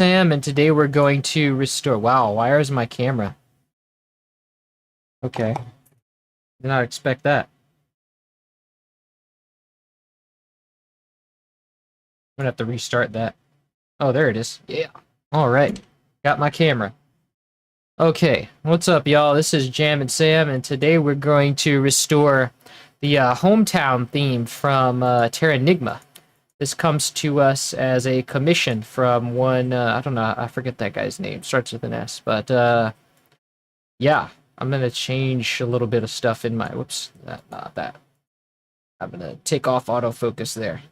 Sam, and today we're going to restore... Wow, why is my camera? Okay. Did not expect that. I'm gonna have to restart that. Oh, there it is. Yeah. Alright. Got my camera. Okay, what's up, y'all? This is Jam and Sam, and today we're going to restore the hometown theme from Terranigma. This comes to us as a commission from one, I don't know, I forget that guy's name. Starts with an S, but yeah, I'm gonna change a little bit of stuff in my, whoops, not that. I'm gonna take off autofocus there.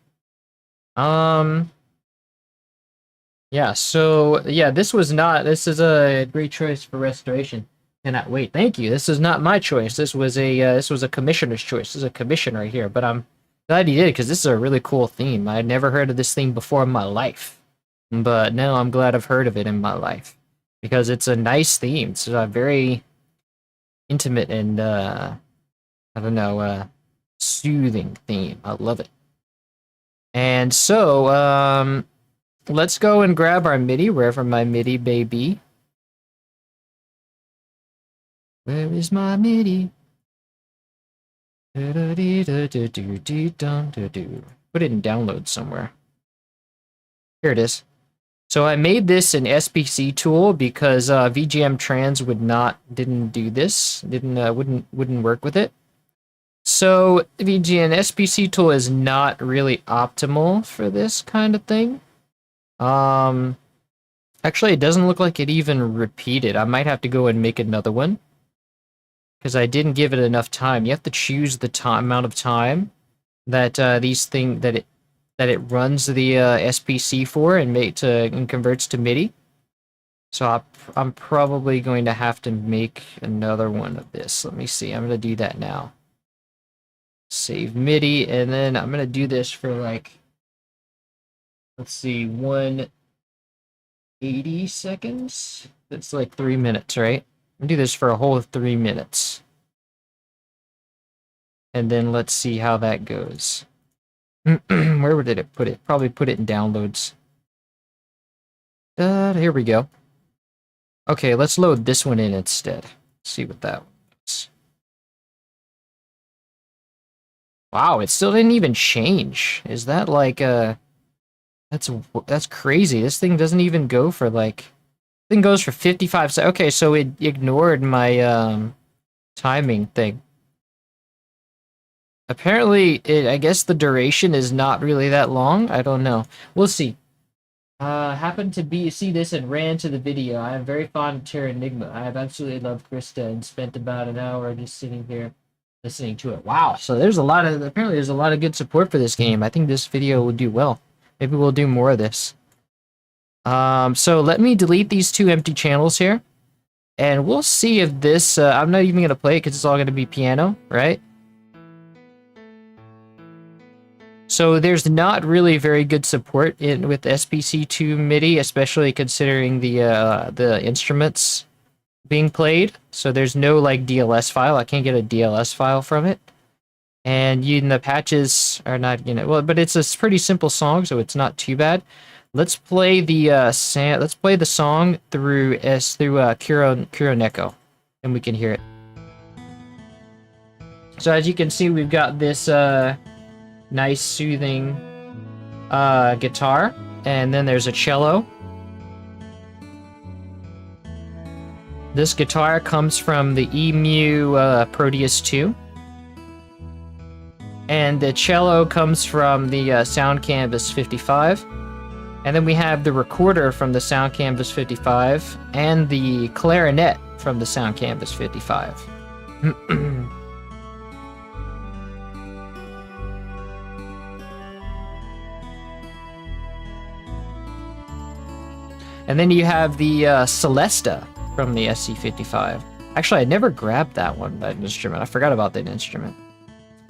Yeah, so, yeah, this is a great choice for restoration. Cannot wait, thank you. This is not my choice. This was a commissioner's choice. This is a commission right here, but I'm glad he did, because this is a really cool theme. I had never heard of this theme before in my life, but now I'm glad I've heard of it in my life, because it's a nice theme. It's a very intimate and, I don't know, soothing theme. I love it. And so, let's go and grab our MIDI, wherever my MIDI may be. Where is my MIDI? Put it in download somewhere. Here it is. So I made this an SPC tool because VGM Trans didn't do this, wouldn't work with it. So VGM SPC tool is not really optimal for this kind of thing. Actually, it doesn't look like it even repeated. I might have to go and make another one, because I didn't give it enough time. You have to choose the amount of time that that it runs the SPC for and converts to MIDI. So I'm probably going to have to make another one of this. Let me see. I'm going to do that now. Save MIDI, and then I'm going to do this for like, let's see, 180 seconds? That's like 3 minutes, right? I'm gonna do this for a whole 3 minutes. And then let's see how that goes. Where did it put it? Probably put it in downloads. Here we go. Okay, let's load this one in instead. See what that was. Wow, it still didn't even change. Is that like that's crazy. This thing doesn't even go for like, thing goes for 55 seconds. Okay, so it ignored my timing thing. Apparently, I guess the duration is not really that long. I don't know. We'll see. Happened to see this and ran to the video. I am very fond of Terranigma. I have absolutely loved Crysta and spent about an hour just sitting here listening to it. Wow. So apparently there's a lot of good support for this game. I think this video will do well. Maybe we'll do more of this. So let me delete these two empty channels here, and we'll see if this, I'm not even going to play it because it's all going to be piano, right? So there's not really very good support with SPC2 MIDI, especially considering the instruments being played. So there's no like DLS file. I can't get a DLS file from it. And the patches are not, well, but it's a pretty simple song, so it's not too bad. Let's play the song through Kuroneko, and we can hear it. So as you can see, we've got this nice soothing guitar, and then there's a cello. This guitar comes from the EMU Proteus 2. And the cello comes from the Sound Canvas 55. And then we have the recorder from the Sound Canvas 55 and the clarinet from the Sound Canvas 55. And then you have the Celesta from the SC55. Actually, I never grabbed that instrument. I forgot about that instrument.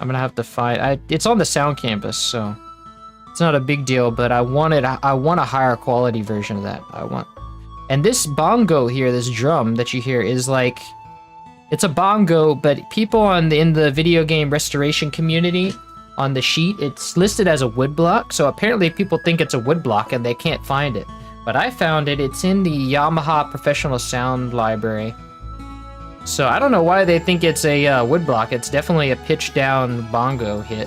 I'm gonna have to find. It's on the Sound Canvas, so it's not a big deal. But I want a higher quality version of that. And this bongo here, this drum that you hear, is like, it's a bongo, but people in the video game restoration community, on the sheet, it's listed as a wood block. So apparently people think it's a wood block and they can't find it. But I found it. It's in the Yamaha Professional Sound Library. So I don't know why they think it's a woodblock. It's definitely a pitch down bongo hit.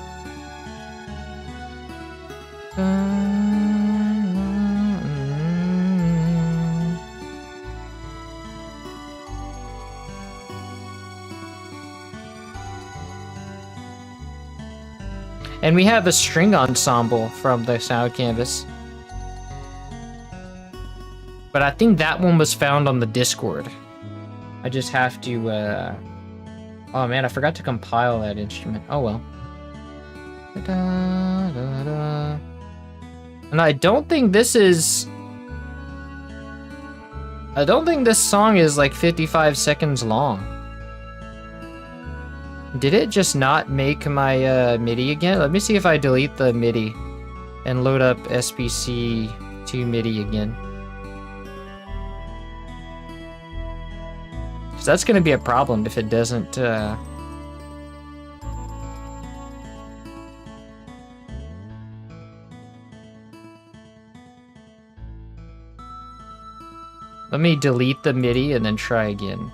And we have a string ensemble from the sound canvas. But I think that one was found on the Discord. I just have to, oh man, I forgot to compile that instrument. Oh well. And I don't think this is... I don't think this song is like 55 seconds long. Did it just not make my MIDI again? Let me see if I delete the MIDI and load up SPC2 MIDI again. So that's going to be a problem if it doesn't... Let me delete the MIDI and then try again.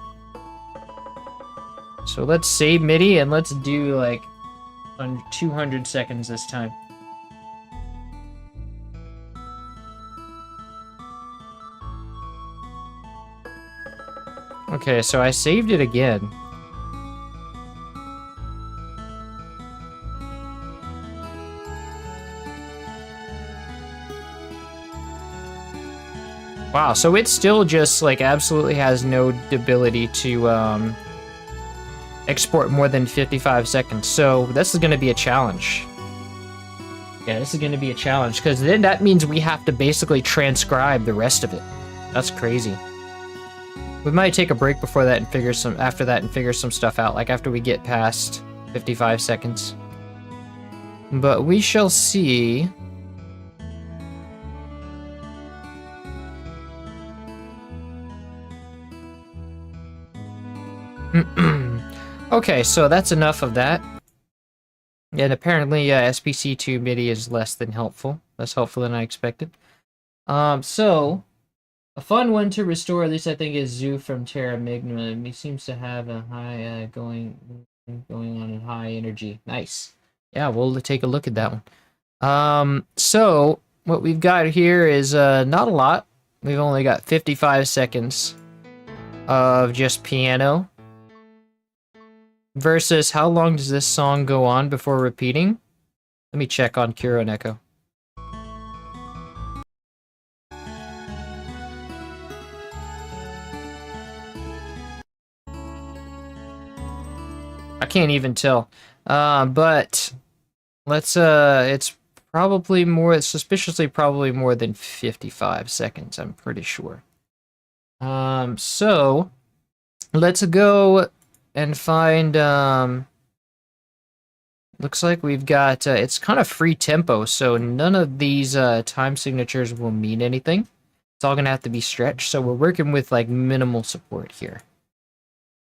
So let's save MIDI and let's do like 200 seconds this time. Okay, so I saved it again. Wow, so it still just like absolutely has no ability to export more than 55 seconds. So this is going to be a challenge. Yeah, this is going to be a challenge because then that means we have to basically transcribe the rest of it. That's crazy. We might take a break before that and figure some after that and figure some stuff out, like after we get past 55 seconds. But we shall see. Okay, so that's enough of that. And apparently SPC2 MIDI is less than helpful. Less helpful than I expected. So a fun one to restore, at least I think, is Zoo from Terranigma. He seems to have a high going on in high energy. Nice. Yeah, we'll take a look at that one. So what we've got here is not a lot. We've only got 55 seconds of just piano. Versus how long does this song go on before repeating? Let me check on Kuro Neko. I can't even tell. But let's it's probably more, suspiciously probably more than 55 seconds, I'm pretty sure. So let's go and find, looks like we've got, it's kind of free tempo, so none of these time signatures will mean anything. It's all gonna have to be stretched, so we're working with like minimal support here.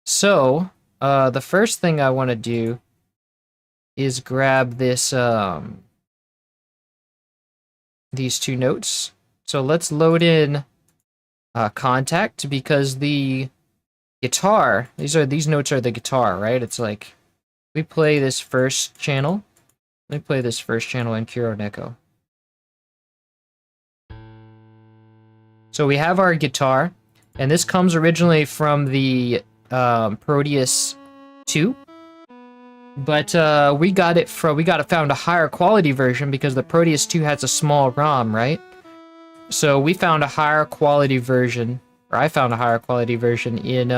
So, the first thing I want to do is grab this, these two notes. So let's load in contact, because the guitar, these notes are the guitar, right? It's like, we play this first channel. Let me play this first channel in Kuro Neko. So we have our guitar, and this comes originally from the Proteus 2, but we found a higher quality version because the Proteus 2 has a small ROM, right? So we found a higher quality version, or I found a higher quality version in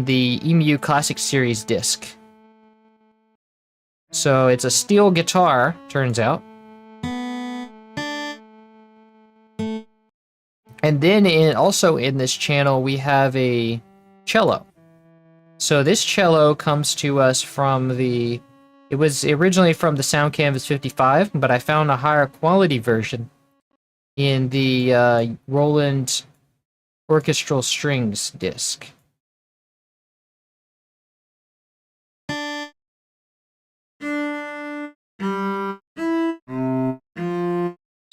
the EMU Classic Series disc. So it's a steel guitar, turns out. And then also in this channel, we have a cello. So this cello comes to us from it was originally from the Sound Canvas 55, but I found a higher quality version in the Roland Orchestral Strings disc.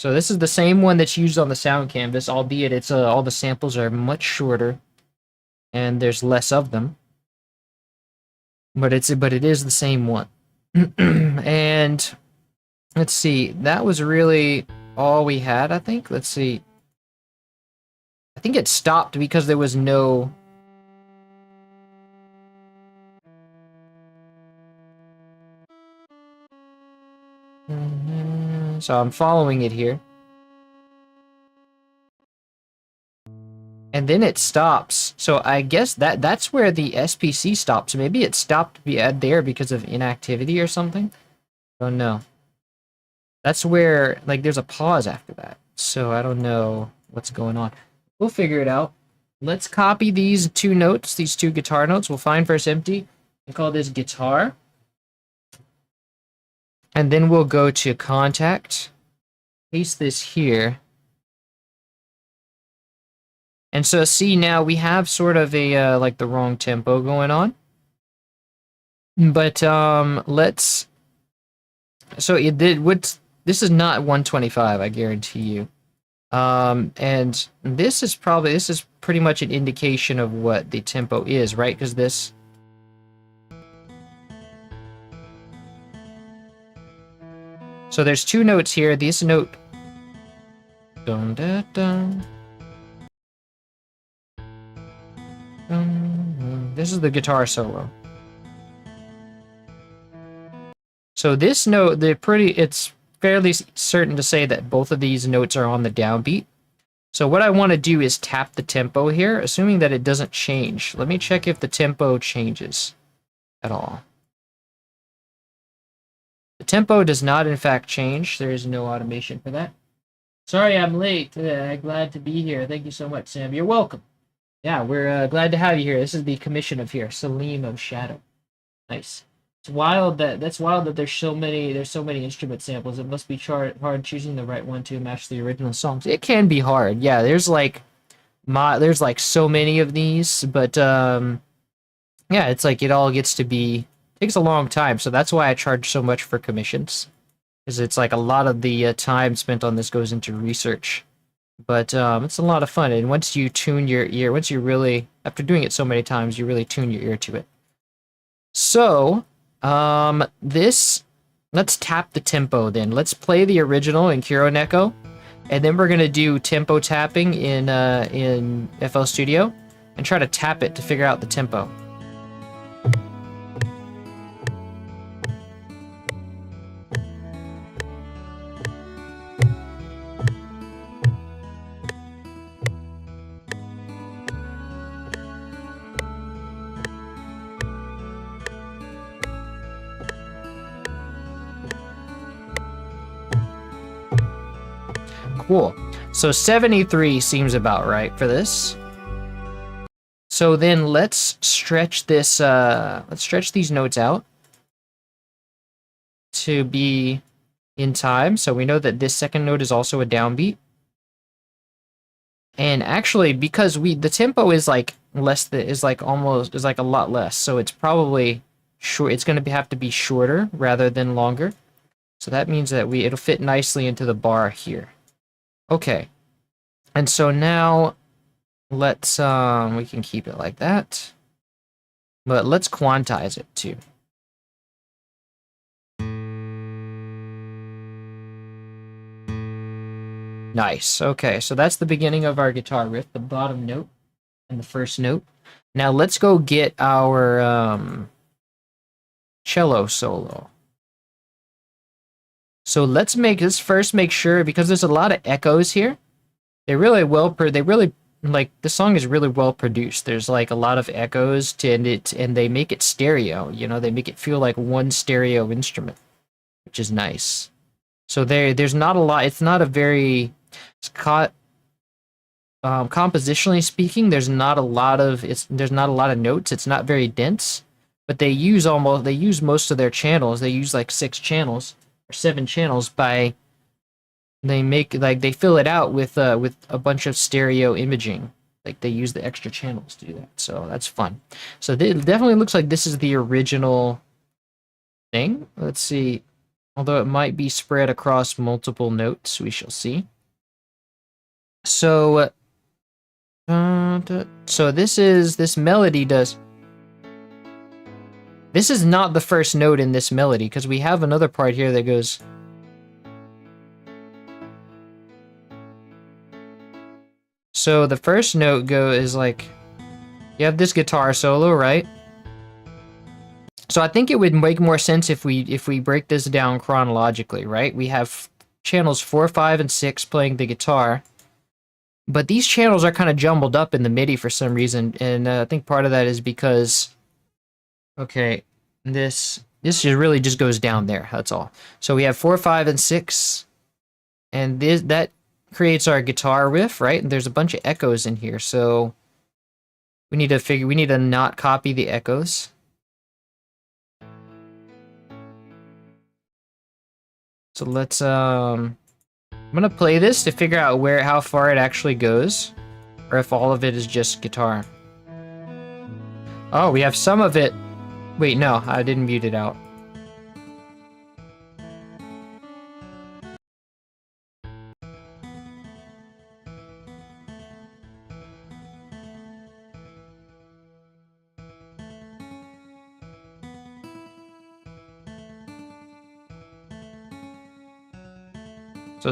So this is the same one that's used on the sound canvas, albeit it's all the samples are much shorter and there's less of them. But it is the same one. And let's see, that was really all we had, I think. Let's see. I think it stopped because there was no... So I'm following it here. And then it stops. So I guess that's where the SPC stops. Maybe it stopped there because of inactivity or something. I don't know. That's where, like, there's a pause after that. So I don't know what's going on. We'll figure it out. Let's copy these two notes, these two guitar notes. We'll find first empty and call this guitar. And then we'll go to contact. Paste this here. And so see, now we have sort of a like the wrong tempo going on. But let's... So it did what... This is not 125, I guarantee you. And this is pretty much an indication of what the tempo is, right? Because this... So there's two notes here. This note... Dun, dun, dun. This is the guitar solo. So this note, it's fairly certain to say that both of these notes are on the downbeat. So what I want to do is tap the tempo here, assuming that it doesn't change. Let me check if the tempo changes at all. The tempo does not, in fact, change. There is no automation for that. Sorry I'm late. Glad to be here. Thank you so much, Sam. You're welcome. Yeah, we're glad to have you here. This is the commission of Salim of Shadow. Nice. It's wild that's wild that there's so many instrument samples. It must be hard choosing the right one to match the original songs. It can be hard. Yeah, there's like so many of these, but yeah, it's like it all gets to be takes a long time. So that's why I charge so much for commissions. Because it's like a lot of the time spent on this goes into research. But it's a lot of fun, and once you tune your ear, once you really, after doing it so many times, you really tune your ear to it. So, let's tap the tempo then. Let's play the original in Kuroneko, and then we're gonna do tempo tapping in FL Studio, and try to tap it to figure out the tempo. Cool. So 73 seems about right for this. So then let's stretch this, let's stretch these notes out to be in time. So we know that this second note is also a downbeat. And actually, because the tempo is like a lot less. So it's probably short. It's going to have to be shorter rather than longer. So that means that it'll fit nicely into the bar here. Okay, and so now let's we can keep it like that, but let's quantize it too. Nice. Okay, so that's the beginning of our guitar riff, the bottom note and the first note. Now let's go get our cello solo. So let's first make sure, because there's a lot of echoes here. Like, the song is really well produced. There's like a lot of echoes to it, and they make it stereo, you know, they make it feel like one stereo instrument, which is nice. So there's not a lot, it's not a very, compositionally speaking, there's not a lot of notes, it's not very dense, but they use most of their channels. They use like 6 channels. Or 7 channels they fill it out with a bunch of stereo imaging. Like they use the extra channels to do that. So that's fun. So it definitely looks like this is the original thing. Let's see. Although it might be spread across multiple notes, we shall see. So, this melody does... This is not the first note in this melody, because we have another part here that goes... So the first note is like... You have this guitar solo, right? So I think it would make more sense if we break this down chronologically, right? We have channels 4, 5, and 6 playing the guitar. But these channels are kind of jumbled up in the MIDI for some reason, and I think part of that is because... Okay, this just really just goes down there, that's all. So we have 4, 5, and 6, and that creates our guitar riff, right? And there's a bunch of echoes in here, so we need to not copy the echoes. So let's I'm gonna play this to figure out how far it actually goes, or if all of it is just guitar. Oh, we have some of it. Wait, no, I didn't mute it out.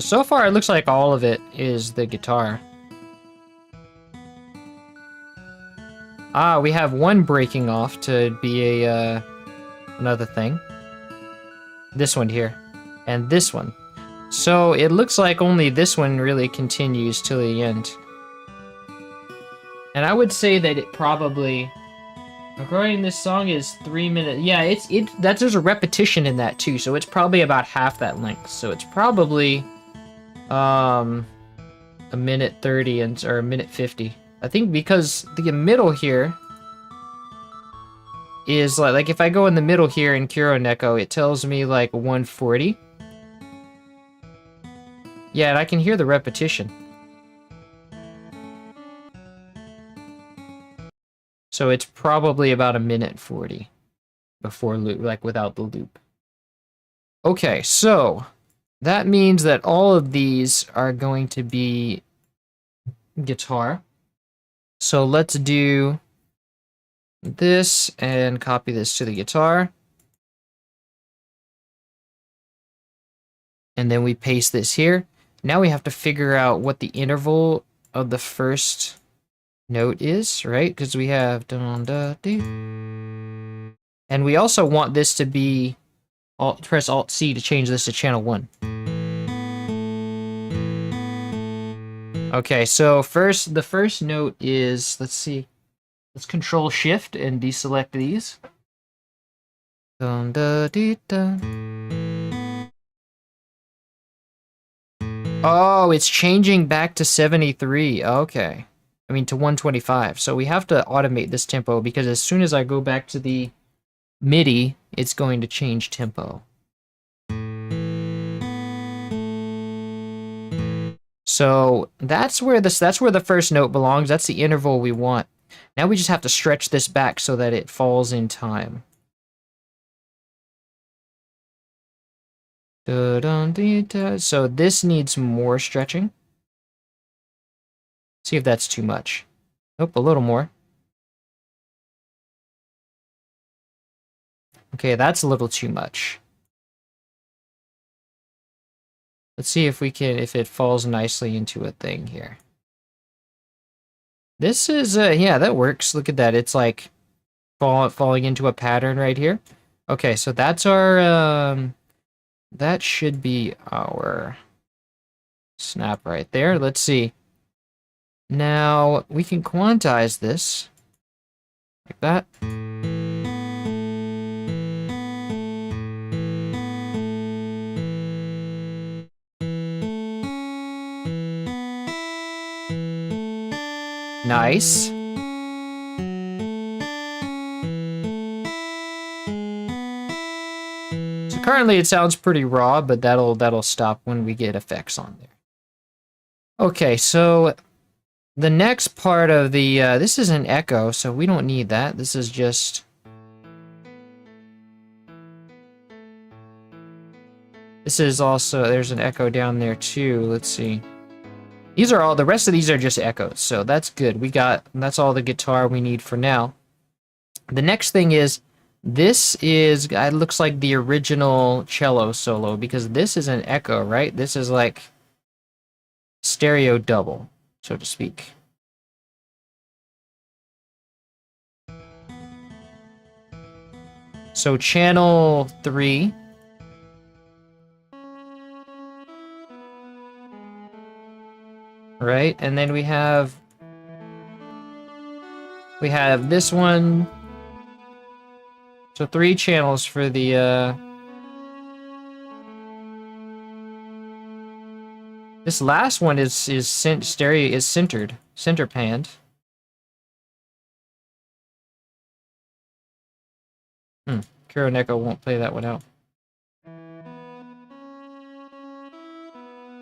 So far it looks like all of it is the guitar. Ah, we have one breaking off to be another thing. This one here. And this one. So it looks like only this one really continues till the end. And I would say that it probably... Recording this song is 3 minutes. Yeah, there's a repetition in that too, so it's probably about half that length. So it's probably a minute 30 or a minute 50. I think because the middle here is like if I go in the middle here in Kuroneko, it tells me like 140. Yeah, and I can hear the repetition. So it's probably about a minute 40 before loop, like without the loop. Okay, so that means that all of these are going to be guitar. So let's do this and copy this to the guitar. And then we paste this here. Now we have to figure out what the interval of the first note is, right? Because we have dun, da, dee. And we also want this to be press Alt-C to change this to channel 1. Okay, so the first note is, let's see, let's Control Shift and deselect these. Dun, da, dee, da. Oh, it's changing back to 73. Okay. I mean, to 125. So we have to automate this tempo because as soon as I go back to the MIDI, it's going to change tempo. So that's where the first note belongs. That's the interval we want. Now we just have to stretch this back so that it falls in time. So this needs more stretching. See if that's too much. Nope, a little more. Okay, that's a little too much. Let's see if it falls nicely into a thing here. This is, yeah, that works. Look at that. It's like falling into a pattern right here. Okay, so that's our, that should be our snap right there. Let's see. Now, we can quantize this. Like that. Nice. So currently it sounds pretty raw, but that'll stop when we get effects on there. Okay, so the next part of the this is an echo, so we don't need that. This is just... This is also, there's an echo down there too. Let's see. These are all, the rest of these are just echoes, so that's good. That's all the guitar we need for now. The next thing is, this is, it looks like the original cello solo, because this is an echo, right? This is like stereo double, so to speak. So channel 3. Right, and then we have this one. So 3 channels for the this last one is centered, center panned. Kuroneko won't play that one out.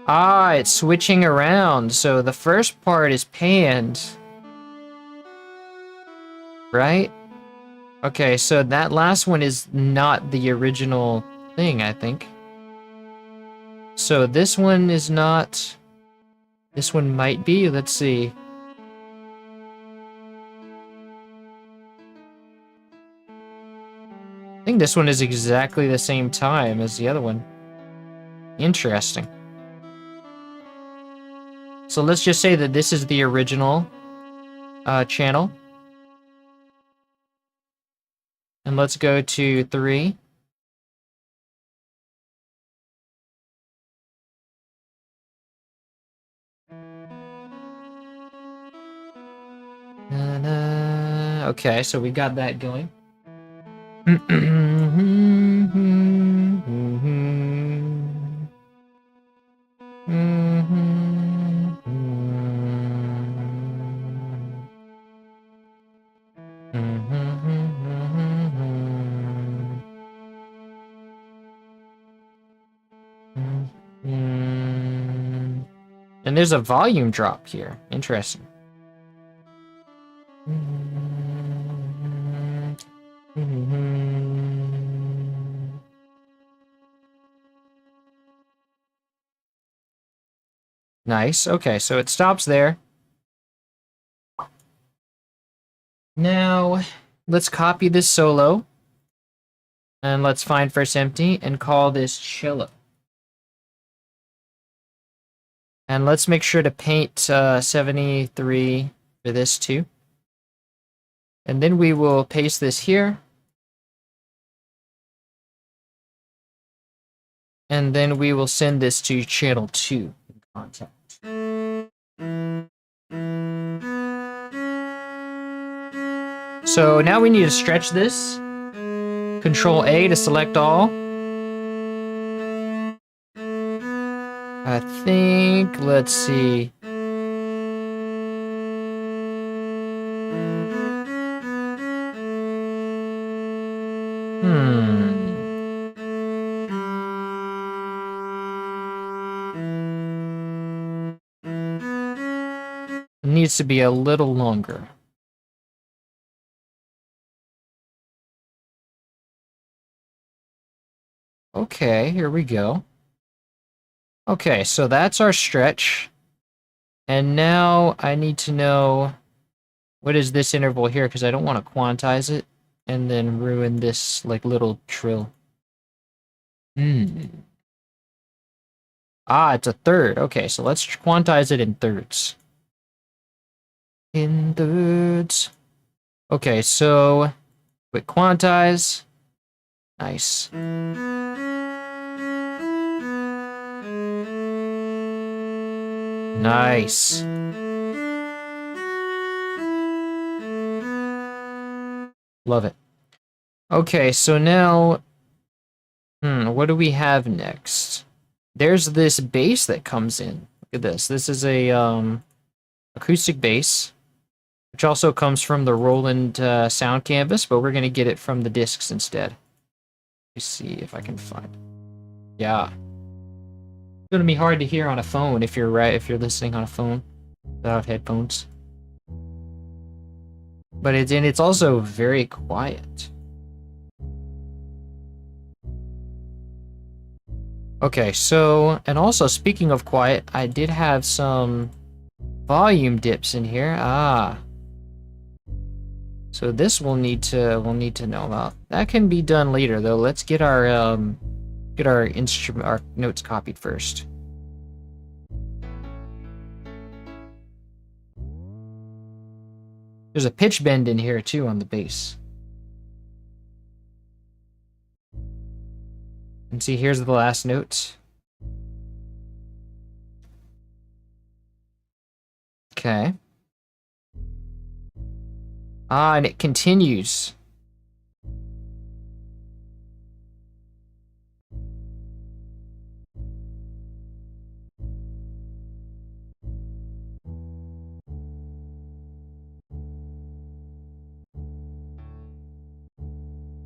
Ah, it's switching around. So the first part is panned. Right? Okay, so that last one is not the original thing, I think. So this one is not... This one might be. Let's see. I think this one is exactly the same time as the other one. Interesting. So let's just say that this is the original channel. And let's go to 3. Okay, so we got that going. And there's a volume drop here. Interesting. Nice. Okay, so it stops there. Now, let's copy this solo. And let's find first empty and call this cello. And let's make sure to paint 73 for this too. And then we will paste this here. And then we will send this to channel 2 in contact. So now we need to stretch this. Control A to select all. I think, let's see. It needs to be a little longer. Okay, here we go. Okay, so that's our stretch. And now I need to know what is this interval here, because I don't want to quantize it and then ruin this like little trill. Ah, it's a third. Okay, so let's quantize it in thirds. In thirds. Okay, so with quantize. Nice. Nice. Love it. Okay, so now, what do we have next? There's this bass that comes in. Look at this. This is a acoustic bass, which also comes from the Roland sound canvas, but we're gonna get it from the discs instead. Let's see if I can find it. Yeah. It's gonna be hard to hear on a phone if you're listening on a phone without headphones. But it's also very quiet. Okay, so, and also speaking of quiet, I did have some volume dips in here. Ah. So this we'll need to know about. That can be done later though. Let's get our our notes copied first. There's a pitch bend in here too on the bass. And see, here's the last note. Okay. Ah, and it continues.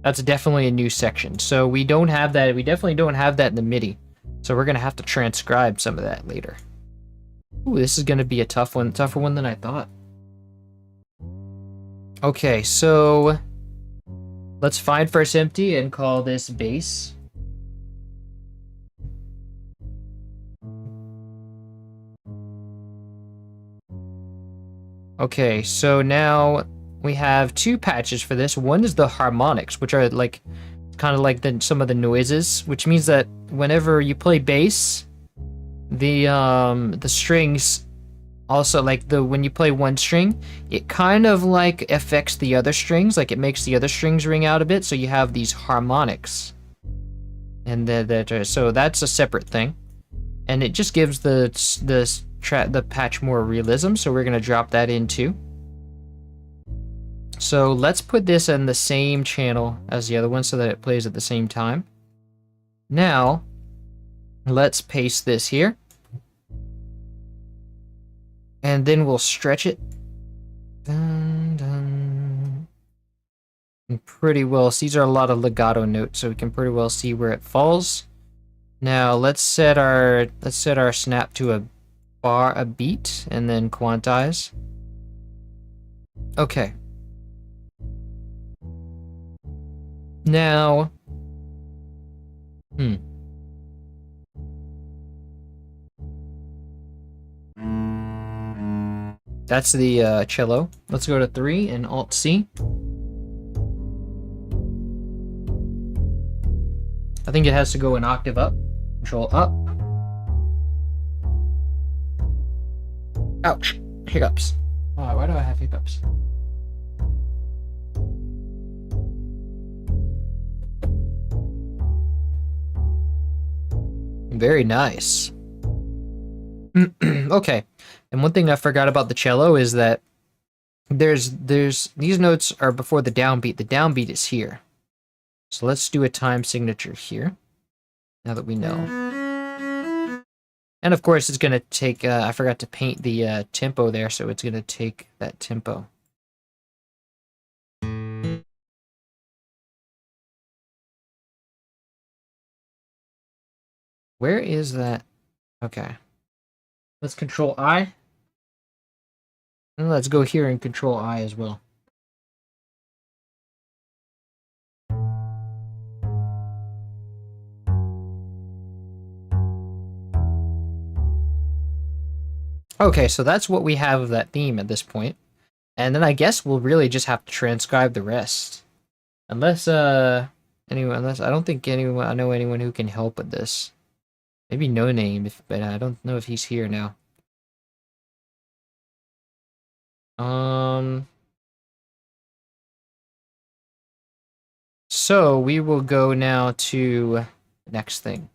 That's definitely a new section. So we don't have that. We definitely don't have that in the MIDI. So we're going to have to transcribe some of that later. Ooh, this is going to be a tough one. Tougher one than I thought. Okay, so let's find first empty and call this bass. Okay, so now we have two patches for this. One is the harmonics, which are like kind of like some of the noises, which means that whenever you play bass, the strings also like when you play one string, it kind of like affects the other strings, like it makes the other strings ring out a bit, so you have these harmonics. And so that's a separate thing. And it just gives the patch more realism, so we're going to drop that in too. So let's put this in the same channel as the other one so that it plays at the same time. Now, let's paste this here. And then we'll stretch it. Dun, dun. And pretty well, these are a lot of legato notes, so we can pretty well see where it falls. Now let's set our snap to a beat, and then quantize. Okay. Now, that's the cello. Let's go to 3 and Alt C. I think it has to go an octave up. Control up. Ouch. Hiccups. Oh, why do I have hiccups? Very nice. Okay. And one thing I forgot about the cello is that there's these notes are before the downbeat. The downbeat is here. So let's do a time signature here. Now that we know. And of course it's going to take, I forgot to paint the tempo there, so it's going to take that tempo. Where is that? Okay. Let's control I. And let's go here and control I as well. Okay, so that's what we have of that theme at this point. And then I guess we'll really just have to transcribe the rest. Unless, I don't think I know anyone who can help with this. Maybe No Name, but I don't know if he's here now. So we will go now to the next thing.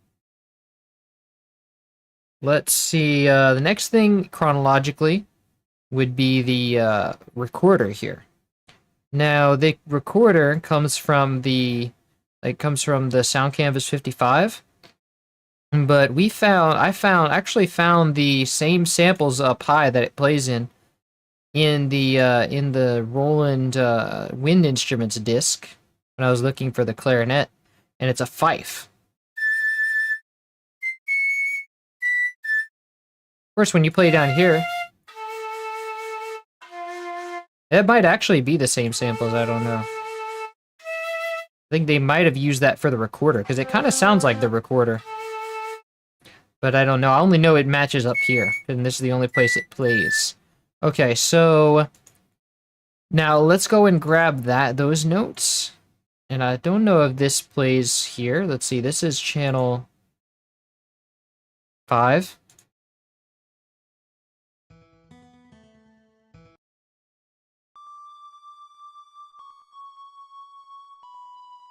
Let's see, the next thing chronologically would be the recorder here. Now the recorder comes from the Sound Canvas 55. But I actually found the same samples up high that it plays in the Roland wind instruments disc when I was looking for the clarinet, and it's a fife. Of course, when you play down here, it might actually be the same samples, I don't know. I think they might have used that for the recorder, because it kind of sounds like the recorder. But I don't know. I only know it matches up here, and this is the only place it plays. Okay, so now let's go and grab those notes. And I don't know if this plays here. Let's see. This is channel 5.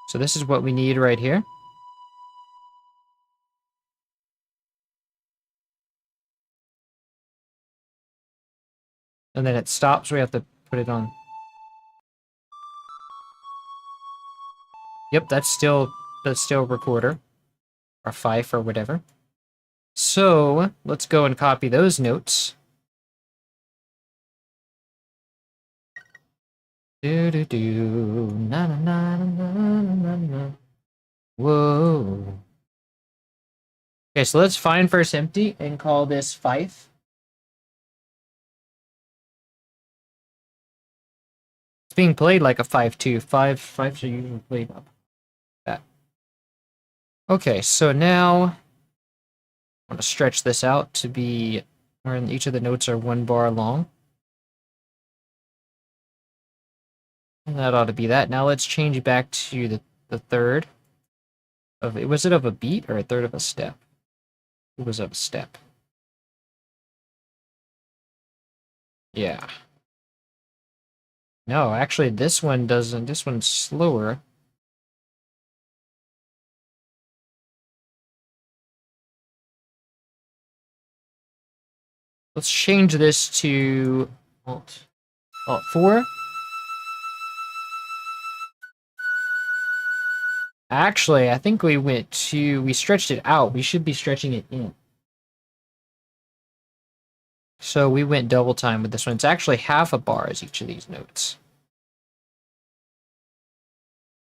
So this is what we need right here. And then it stops. We have to put it on. Yep, that's still recorder. Or fife or whatever. So let's go and copy those notes. Do do do na na na na na na na. Whoa. Okay, so let's find first empty and call this fife. It's being played like a 5-2. Fives are usually played up. That. Okay, so now I'm gonna stretch this out to be where each of the notes are 1 bar long. And that ought to be that. Now let's change back to the third of it. Was it of a beat or a third of a step? It was of a step. Yeah. No, actually this one doesn't. This one's slower. Let's change this to Alt 4. Actually, I think we stretched it out. We should be stretching it in. So we went double time with this one. It's actually half a bar as each of these notes.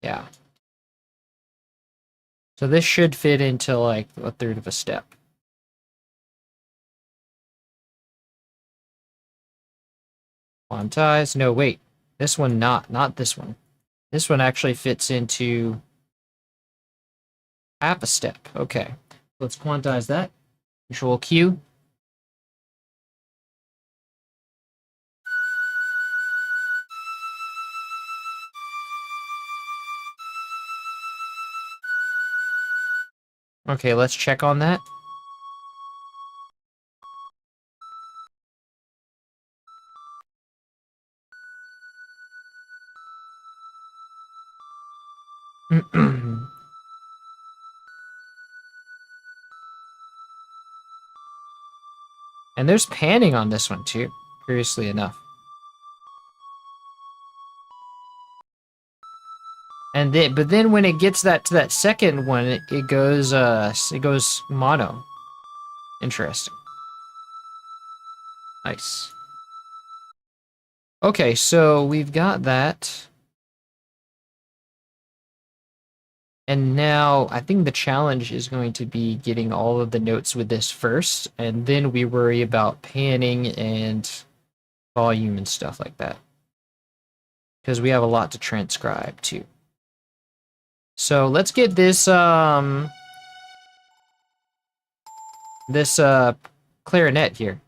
Yeah. So this should fit into like a third of a step. Quantize. No, wait. This one not this one. This one actually fits into half a step. Okay. Let's quantize that. Control Q. Okay, let's check on that. And there's panning on this one too, curiously enough. And but then when it gets to that second one, it goes mono. Interesting. Nice. Okay, so we've got that. And now I think the challenge is going to be getting all of the notes with this first, and then we worry about panning and volume and stuff like that. Because we have a lot to transcribe too. So let's get this clarinet here.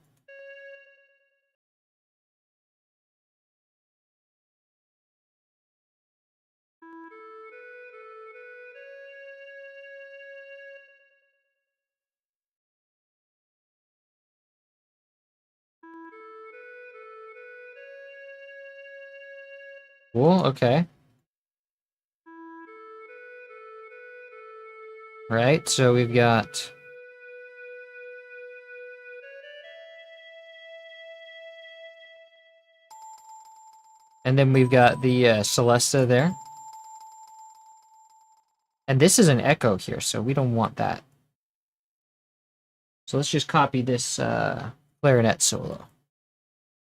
Cool, okay. Right, so we've got and then we've got the Celesta there. And this is an echo here, so we don't want that. So let's just copy this clarinet solo.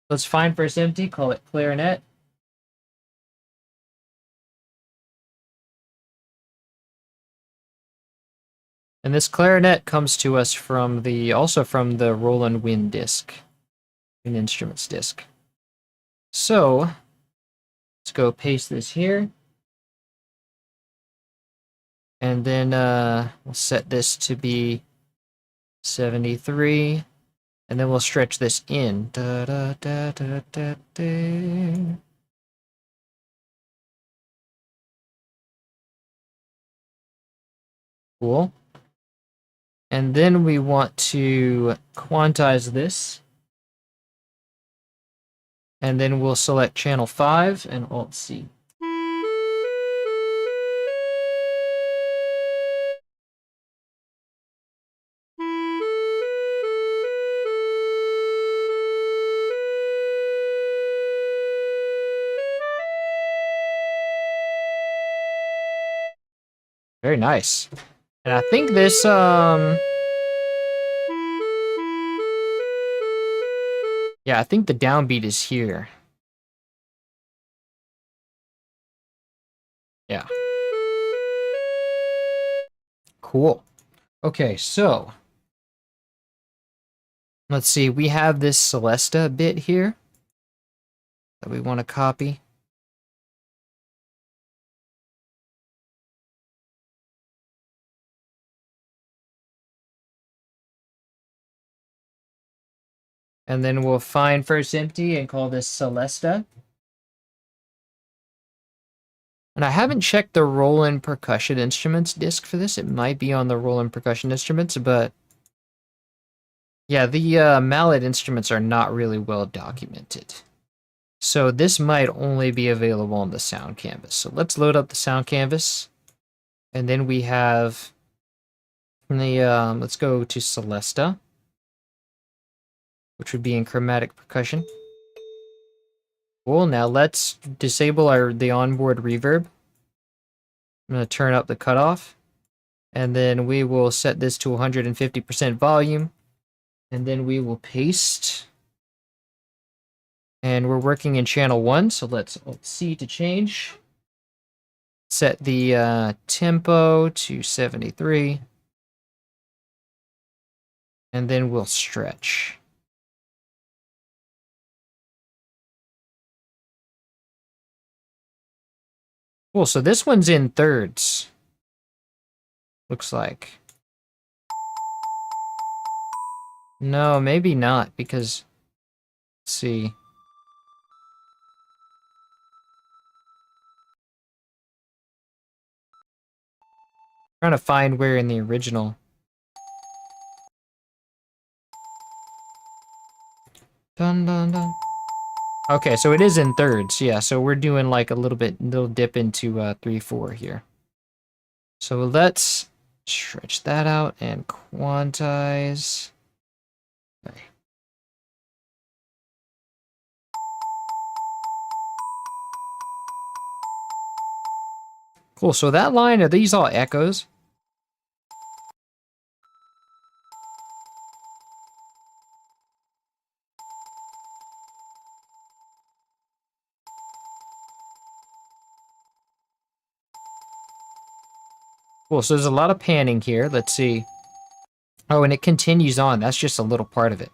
Let's find first empty, call it clarinet. And this clarinet comes to us from also from the Roland Wind disc, Wind Instruments disc. So let's go paste this here. And then we'll set this to be 73. And then we'll stretch this in. Da, da, da, da, da, da. Cool. And then we want to quantize this. And then we'll select channel 5 and Alt-C. Very nice. And I think this, yeah, I think the downbeat is here. Yeah. Cool. Okay, so let's see. We have this Crysta bit here that we want to copy. And then we'll find first empty and call this Crysta. And I haven't checked the Roland Percussion Instruments disc for this. It might be on the Roland Percussion Instruments, but yeah, the mallet instruments are not really well documented. So this might only be available on the sound canvas. So let's load up the sound canvas. And then we have from the, let's go to Crysta, which would be in chromatic percussion. Cool, now let's disable the onboard reverb. I'm going to turn up the cutoff. And then we will set this to 150% volume. And then we will paste. And we're working in channel 1, so let's Alt-C to change. Set the tempo to 73. And then we'll stretch. Cool, so this one's in thirds. Looks like. No, maybe not, because, let's see. Trying to find where in the original. Dun dun dun. Okay, so it is in thirds, yeah, so we're doing like a little dip into 3/4 here. So let's stretch that out and quantize. Okay. Cool, so that line, are these all echoes? Cool, so there's a lot of panning here. Let's see. Oh, and it continues on. That's just a little part of it.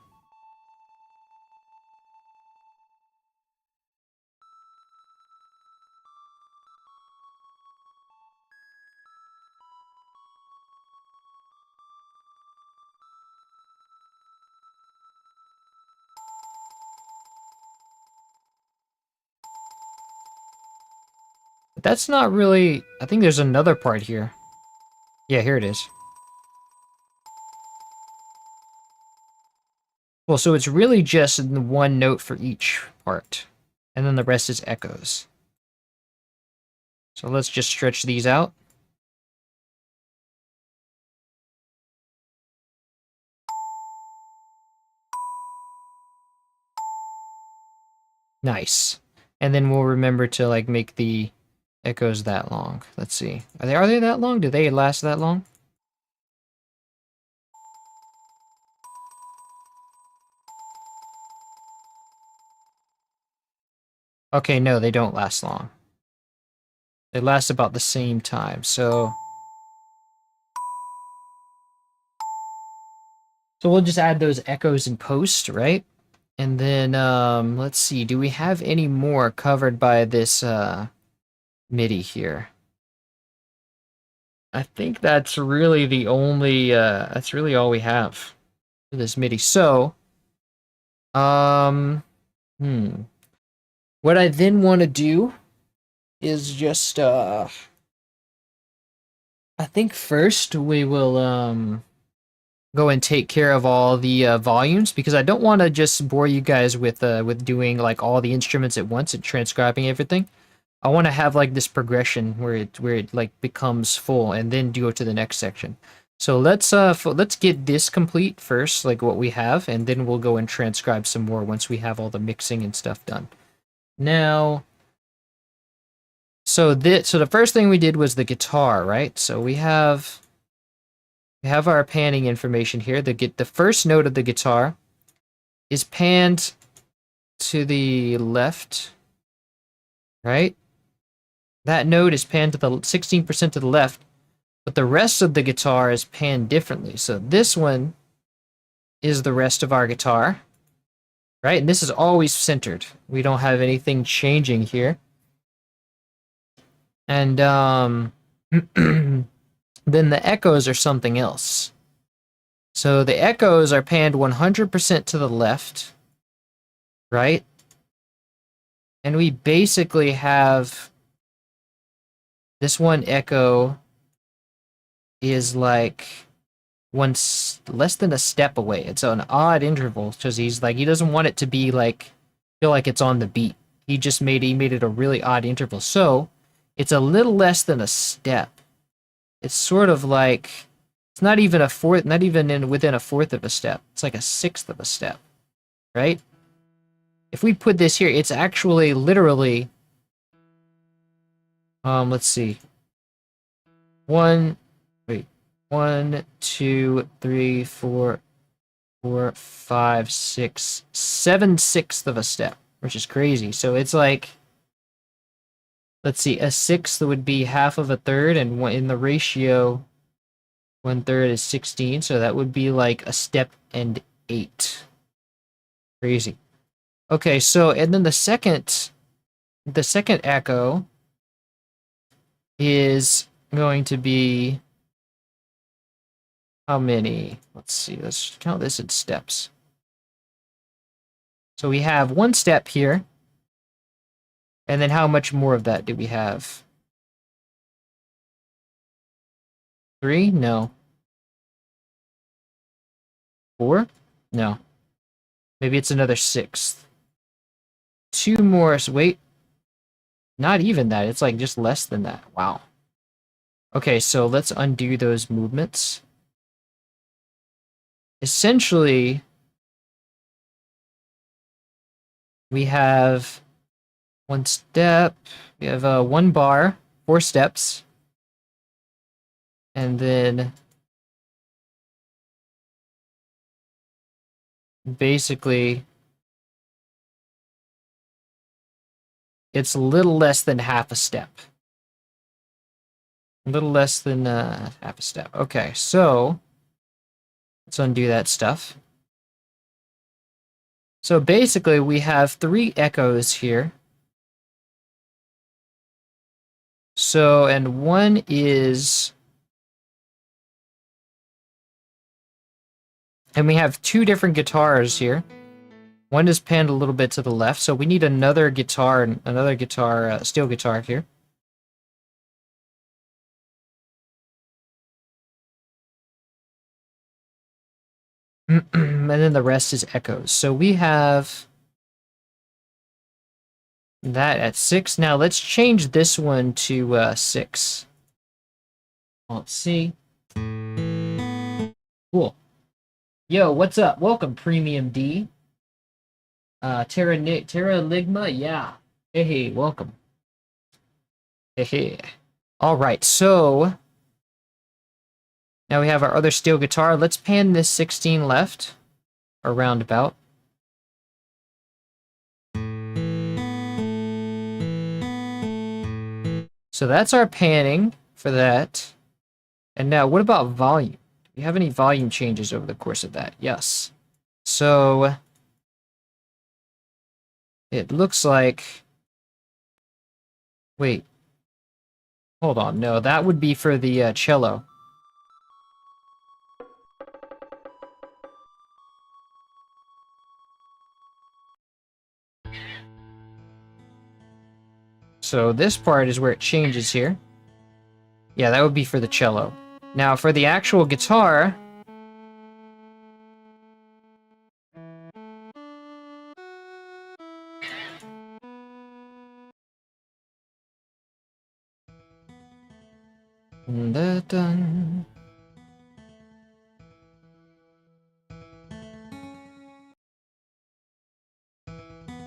But that's not really... I think there's another part here. Yeah, here it is. Well, so it's really just one note for each part. And then the rest is echoes. So let's just stretch these out. Nice. And then we'll remember to like make the echoes that long. Let's see. Are they that long? Do they last that long? Okay, no, they don't last long. They last about the same time, so... So we'll just add those echoes in post, right? And then, let's see, do we have any more covered by this, MIDI here? I think that's really the only, that's really all we have. for this MIDI. So, um, what I then want to do is just, I think first we will, go and take care of all the volumes, because I don't want to just bore you guys with doing like all the instruments at once and transcribing everything. I want to have like this progression where it like becomes full and then go to the next section. So let's get this complete first, like what we have, and then we'll go and transcribe some more once we have all the mixing and stuff done. Now, so the first thing we did was the guitar, right? So we have our panning information here. The first note of the guitar is panned to the left, right? That note is panned to the 16% to the left, but the rest of the guitar is panned differently. So this one is the rest of our guitar, right? And this is always centered. We don't have anything changing here. And then the echoes are something else. So the echoes are panned 100% to the left, right? And we basically have this one echo is like less than a step away. It's an odd interval because he doesn't want it to be like feel like it's on the beat. He made it a really odd interval. So it's a little less than a step. It's sort of like it's not even a fourth, not even within a fourth of a step. It's like a sixth of a step, right? If we put this here, it's actually literally let's see. 1, 2, 3, 4, 5, 6, 7/6 of a step, which is crazy. So it's like, let's see, a sixth would be half of a third, and in the ratio, 1/3 is 16, so that would be like a step and 8. Crazy. Okay, so and then the second echo is going to be how many? Let's see, let's count this in steps. So we have 1 step here. And then how much more of that do we have? 3? No. 4? No. Maybe it's another 6th. 2 more. So wait. Not even that. It's like just less than that. Wow. Okay, so let's undo those movements. Essentially, we have 1 step. We have 1 bar, 4 steps. And then basically it's a little less than half a step. A little less than half a step. Okay, so let's undo that stuff. So basically we have 3 echoes here. So, and one is, and we have 2 different guitars here. One is panned a little bit to the left, so we need another guitar, steel guitar here. And then the rest is echoes. So we have that at 6. Now let's change this one to 6. Let's see. Cool. Yo, what's up? Welcome, Premium D. Terranigma, yeah. Hey, welcome. Hey. All right, so now we have our other steel guitar. Let's pan this 16 left, or roundabout. So that's our panning for that. And now, what about volume? Do we have any volume changes over the course of that? Yes. So it looks like, wait, hold on, no, that would be for the cello. So this part is where it changes here. Yeah, that would be for the cello. Now for the actual guitar, dun.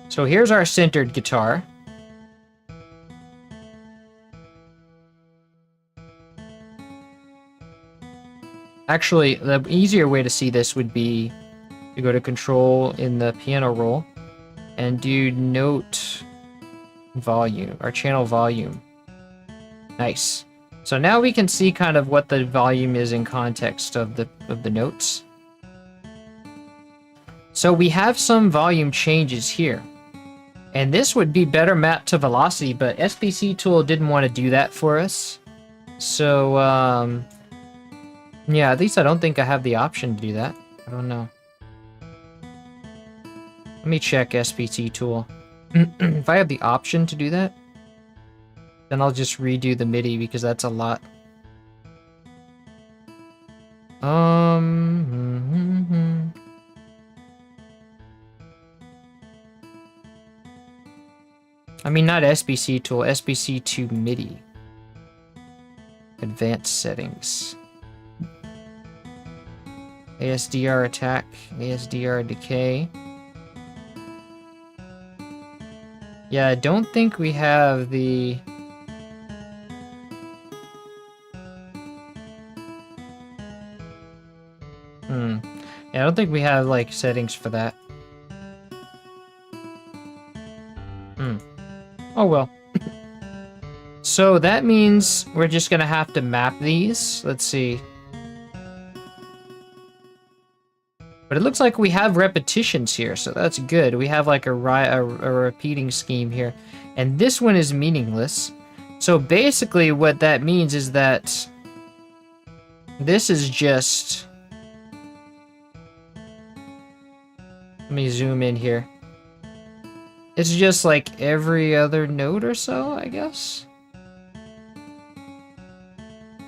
So here's our centered guitar. Actually, the easier way to see this would be to go to Control in the piano roll and do Note Volume, or Channel Volume. Nice. So now we can see kind of what the volume is in context of the notes. So we have some volume changes here. And this would be better mapped to velocity, but SPC Tool didn't want to do that for us. So, yeah, at least I don't think I have the option to do that. I don't know. Let me check SPC Tool. If I have the option to do that, then I'll just redo the MIDI because that's a lot. I mean, not SPC Tool, SPC to MIDI. Advanced settings. ASDR attack, ASDR decay. Yeah, I don't think we have the... Yeah, I don't think we have, like, settings for that. Oh well. So that means we're just gonna have to map these. Let's see. But it looks like we have repetitions here, so that's good. We have like a repeating scheme here. And this one is meaningless. So basically what that means is that this is just... Let me zoom in here. It's just like every other note or so, I guess.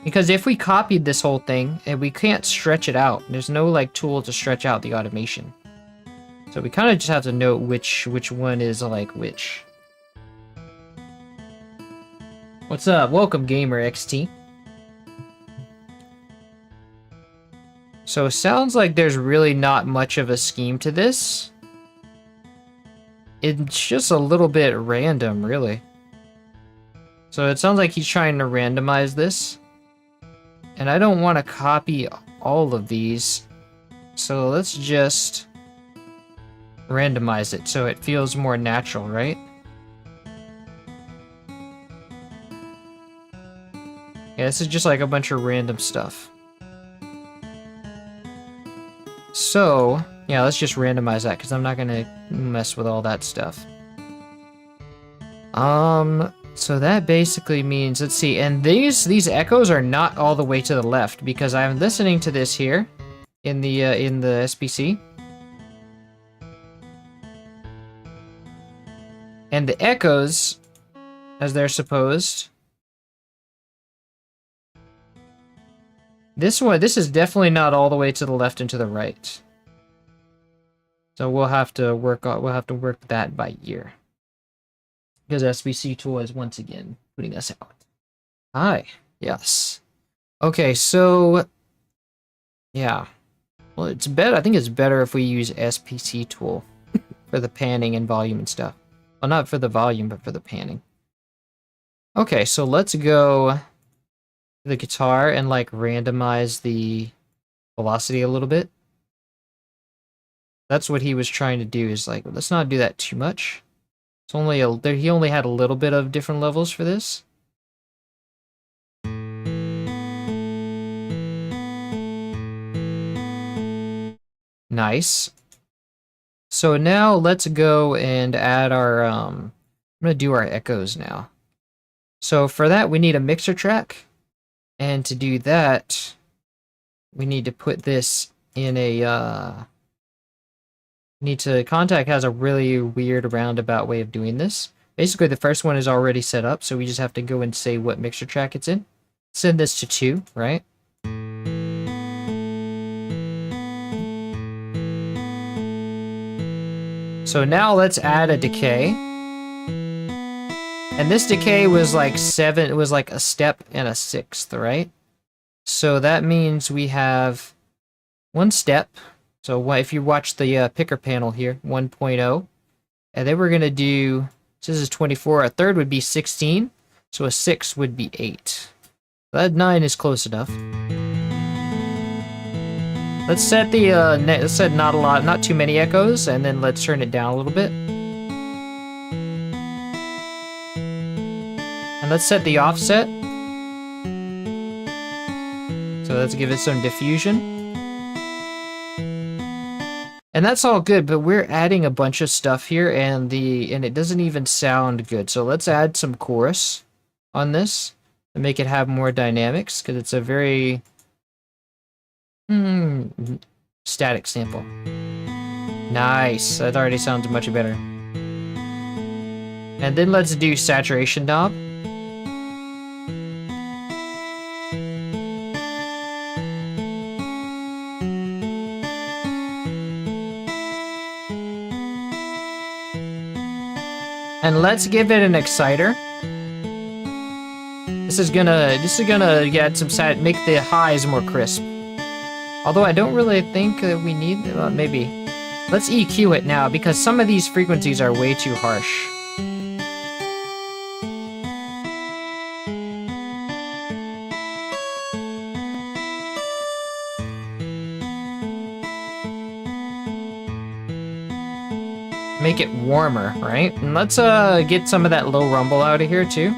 Because if we copied this whole thing, and we can't stretch it out, there's no like tool to stretch out the automation. So we kind of just have to note which one is like which. What's up? Welcome, Gamer XT. So it sounds like there's really not much of a scheme to this. It's just a little bit random, really. So it sounds like he's trying to randomize this. And I don't want to copy all of these. So let's just randomize it so it feels more natural, right? Yeah, this is just like a bunch of random stuff. So, yeah, let's just randomize that because I'm not going to mess with all that stuff. So that basically means, let's see, and these echoes are not all the way to the left because I'm listening to this here in the SPC. And the echoes, as they're supposed, this is definitely not all the way to the left and to the right. So we'll have to work that by ear. Because SBC Tool is once again putting us out. Hi. Yes. Okay, so yeah. Well, it's better. I think it's better if we use SPC Tool for the panning and volume and stuff. Well, not for the volume, but for the panning. Okay, so let's go to the guitar and like randomize the velocity a little bit. That's what he was trying to do, is like, let's not do that too much. It's only he only had a little bit of different levels for this. Nice. So now let's go and add our I'm gonna do our echoes now. So for that we need a mixer track, and to do that we need to put this in a Kontakt has a really weird roundabout way of doing this. Basically, the first one is already set up, so we just have to go and say what mixer track it's in. Send this to 2, right? So now let's add a decay. And this decay was like 7, it was like a step and a sixth, right? So that means we have 1 step. So if you watch the picker panel here, 1.0. And then we're going to do, so this is 24, a third would be 16. So a 6 would be 8. That 9 is close enough. Let's set the, let's set not a lot, not too many echoes, and then let's turn it down a little bit. And let's set the offset. So let's give it some diffusion. And that's all good, but we're adding a bunch of stuff here, and it doesn't even sound good. So let's add some chorus on this to make it have more dynamics, because it's a very static sample. Nice. That already sounds much better. And then let's do saturation knob. And let's give it an exciter. This is gonna get some make the highs more crisp. Although I don't really think that we need, maybe. Let's EQ it now, because some of these frequencies are way too harsh. Make it warmer, right? And let's get some of that low rumble out of here too.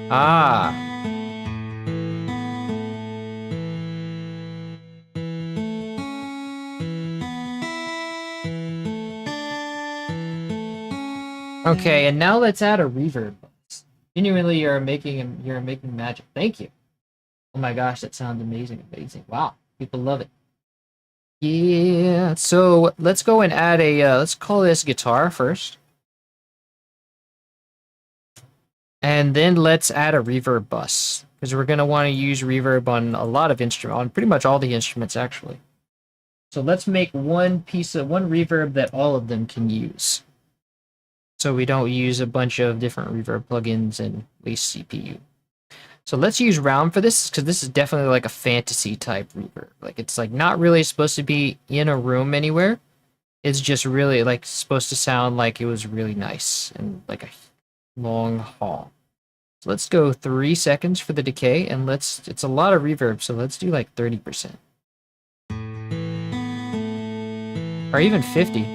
Ah. Okay, and now let's add a reverb. Genuinely, you're making magic. Thank you. Oh my gosh, that sounds amazing. Wow, people love it. Yeah. So let's go and add a. Let's call this guitar first. And then let's add a reverb bus, because we're going to want to use reverb on a lot of instruments, on pretty much all the instruments actually. So let's make one reverb that all of them can use. So we don't use a bunch of different reverb plugins and waste CPU. So let's use round for this, because this is definitely like a fantasy type reverb. Like it's like not really supposed to be in a room anywhere. It's just really like supposed to sound like it was really nice and like a long haul. So let's go 3 seconds for the decay, and it's a lot of reverb, so let's do like 30%. Or even 50.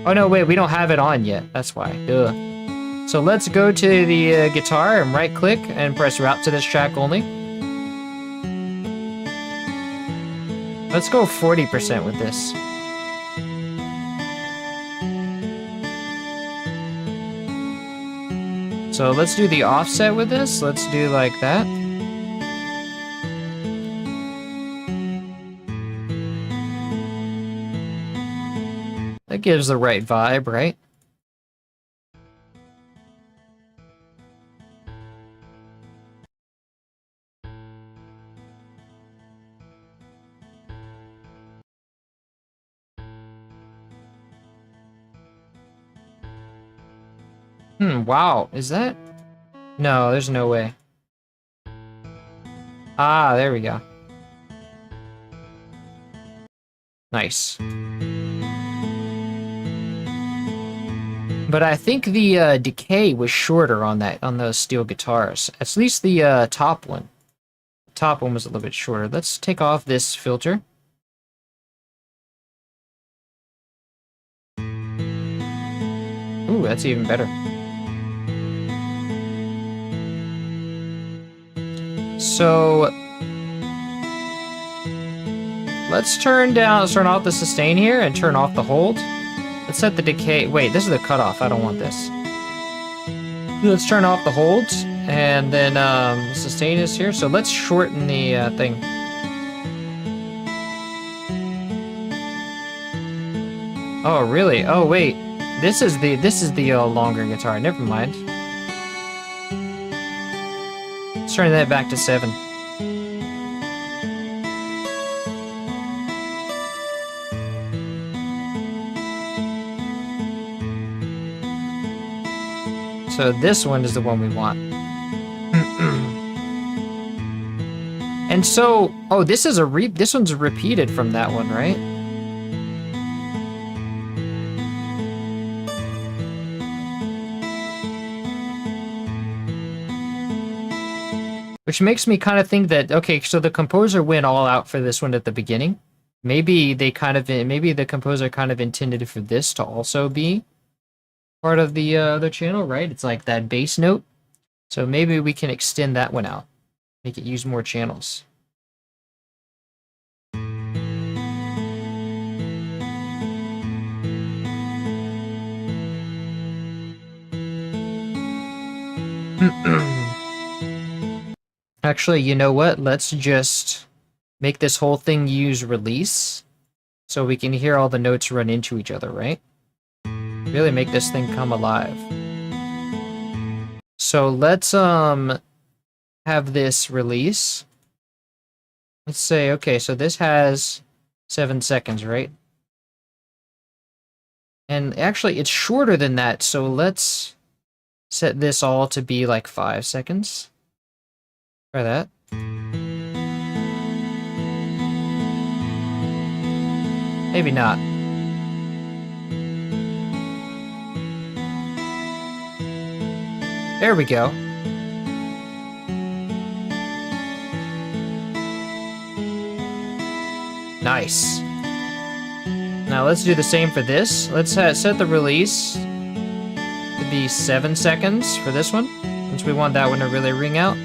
Oh no, wait, we don't have it on yet. That's why. Duh. So let's go to the guitar and right click and press route to this track only. Let's go 40% with this. So let's do the offset with this. Let's do like that. That gives the right vibe, right? Wow, is that? No, there's no way. Ah, there we go. Nice. But I think the decay was shorter on those steel guitars. At least the top one. The top one was a little bit shorter. Let's take off this filter. Ooh, that's even better. So let's turn off the sustain here and turn off the hold. Let's set the decay. Wait, this is the cutoff. I don't want this. Let's turn off the holds, and then the sustain is here. So let's shorten the thing. Oh, really? Oh, wait. This is the longer guitar. Never mind. Let's turn that back to 7. So this one is the one we want. And so, oh, this one's repeated from that one, right? Which makes me kind of think that, okay, so the composer went all out for this one at the beginning. Maybe the composer kind of intended for this to also be part of the other channel, right? It's like that bass note. So maybe we can extend that one out. Make it use more channels. Actually, you know what? Let's just make this whole thing use release so we can hear all the notes run into each other, right? Really make this thing come alive. So let's have this release. Let's say, okay, so this has 7 seconds, right? And actually it's shorter than that, so let's set this all to be like 5 seconds. Try that. Maybe not. There we go. Nice. Now let's do the same for this. Let's set the release to be 7 seconds for this one, since we want that one to really ring out.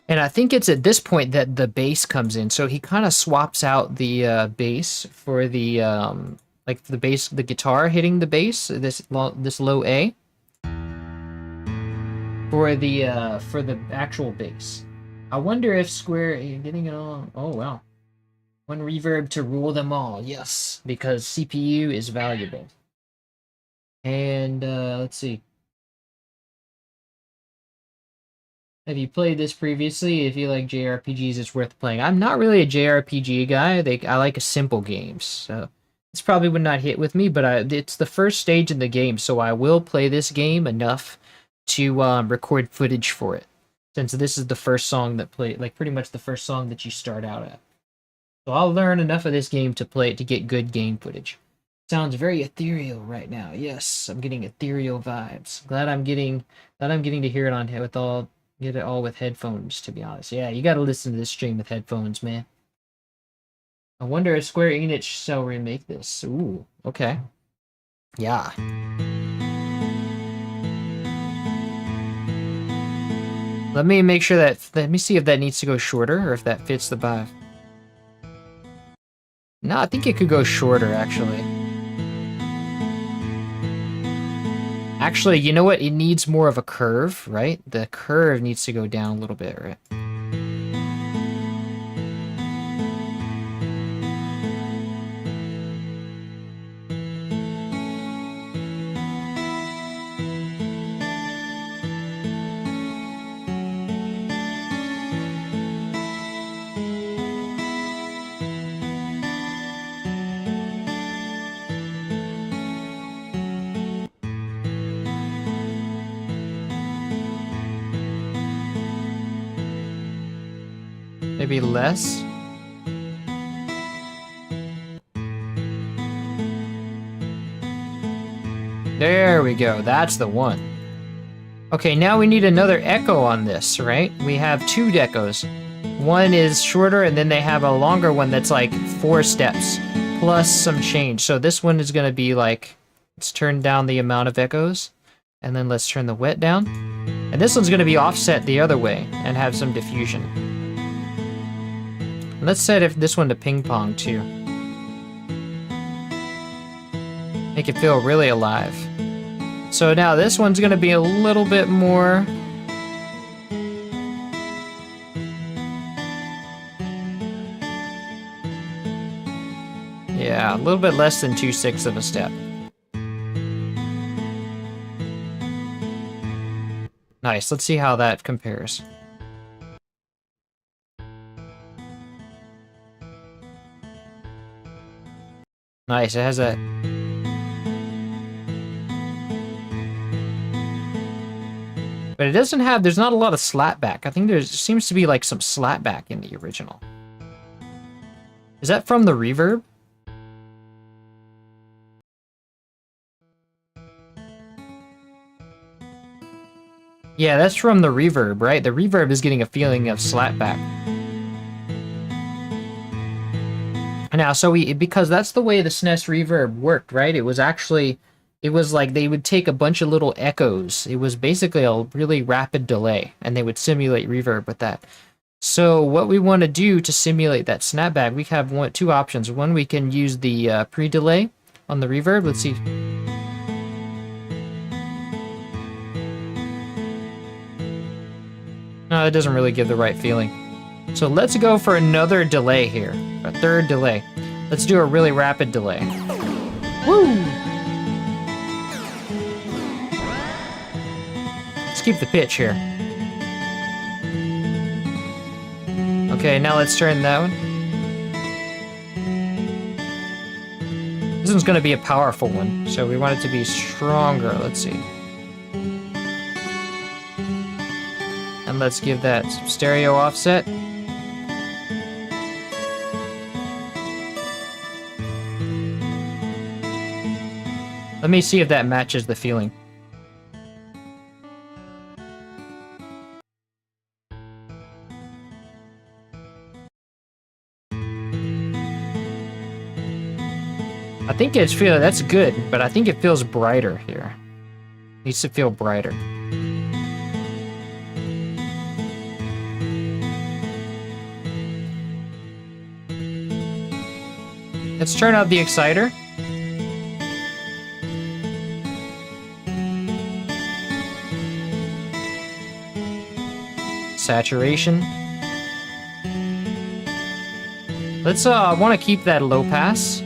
And I think it's at this point that the bass comes in. So he kind of swaps out the bass for the like the bass, the guitar hitting the bass, this low A, for the actual bass. I wonder if Square getting it all. Oh wow, one reverb to rule them all. Yes, because CPU is valuable. And let's see. Have you played this previously? If you like JRPGs, it's worth playing. I'm not really a JRPG guy. I like simple games, so this probably would not hit with me, but it's the first stage in the game, so I will play this game enough to record footage for it, since this is the first song that like pretty much the first song that you start out at. So I'll learn enough of this game to play it to get good game footage. Sounds very ethereal right now. Yes, I'm getting ethereal vibes. Glad I'm getting to hear it get it all with headphones, to be honest. Yeah, you gotta listen to this stream with headphones, man. I wonder if Square Enix shall remake this. Ooh, okay. Yeah. Let me make sure let me see if that needs to go shorter, or if that fits the vibe. No, I think it could go shorter, actually. Actually, you know what? It needs more of a curve, right? The curve needs to go down a little bit, right? Maybe less. There we go. That's the one. Okay, now we need another echo on this, right? We have 2 echoes. One is shorter, and then they have a longer one that's like 4 steps, plus some change. So this one is going to be like, let's turn down the amount of echoes, and then let's turn the wet down. And this one's going to be offset the other way, and have some diffusion. Let's set this one to ping pong too. Make it feel really alive. So now this one's gonna be a little bit more. Yeah, a little bit less than 2/6 of a step. Nice, let's see how that compares. Nice, it has a... But it doesn't have, there's not a lot of slapback. I think there seems to be like some slapback in the original. Is that from the reverb? Yeah, that's from the reverb, right? The reverb is getting a feeling of slapback. Now, so because that's the way the SNES reverb worked, right? It was actually, it was like they would take a bunch of little echoes. It was basically a really rapid delay, and they would simulate reverb with that. So what we want to do to simulate that snapback, we have two options. One, we can use the pre-delay on the reverb. Let's see. No, it doesn't really give the right feeling. So let's go for another delay here. A third delay. Let's do a really rapid delay. Woo! Let's keep the pitch here. Okay, now let's turn that one. This one's gonna be a powerful one, so we want it to be stronger. Let's see. And let's give that some stereo offset. Let me see if that matches the feeling. I think it's that's good, but I think it feels brighter here. Needs to feel brighter. Let's turn out the exciter. Saturation. Let's want to keep that low pass.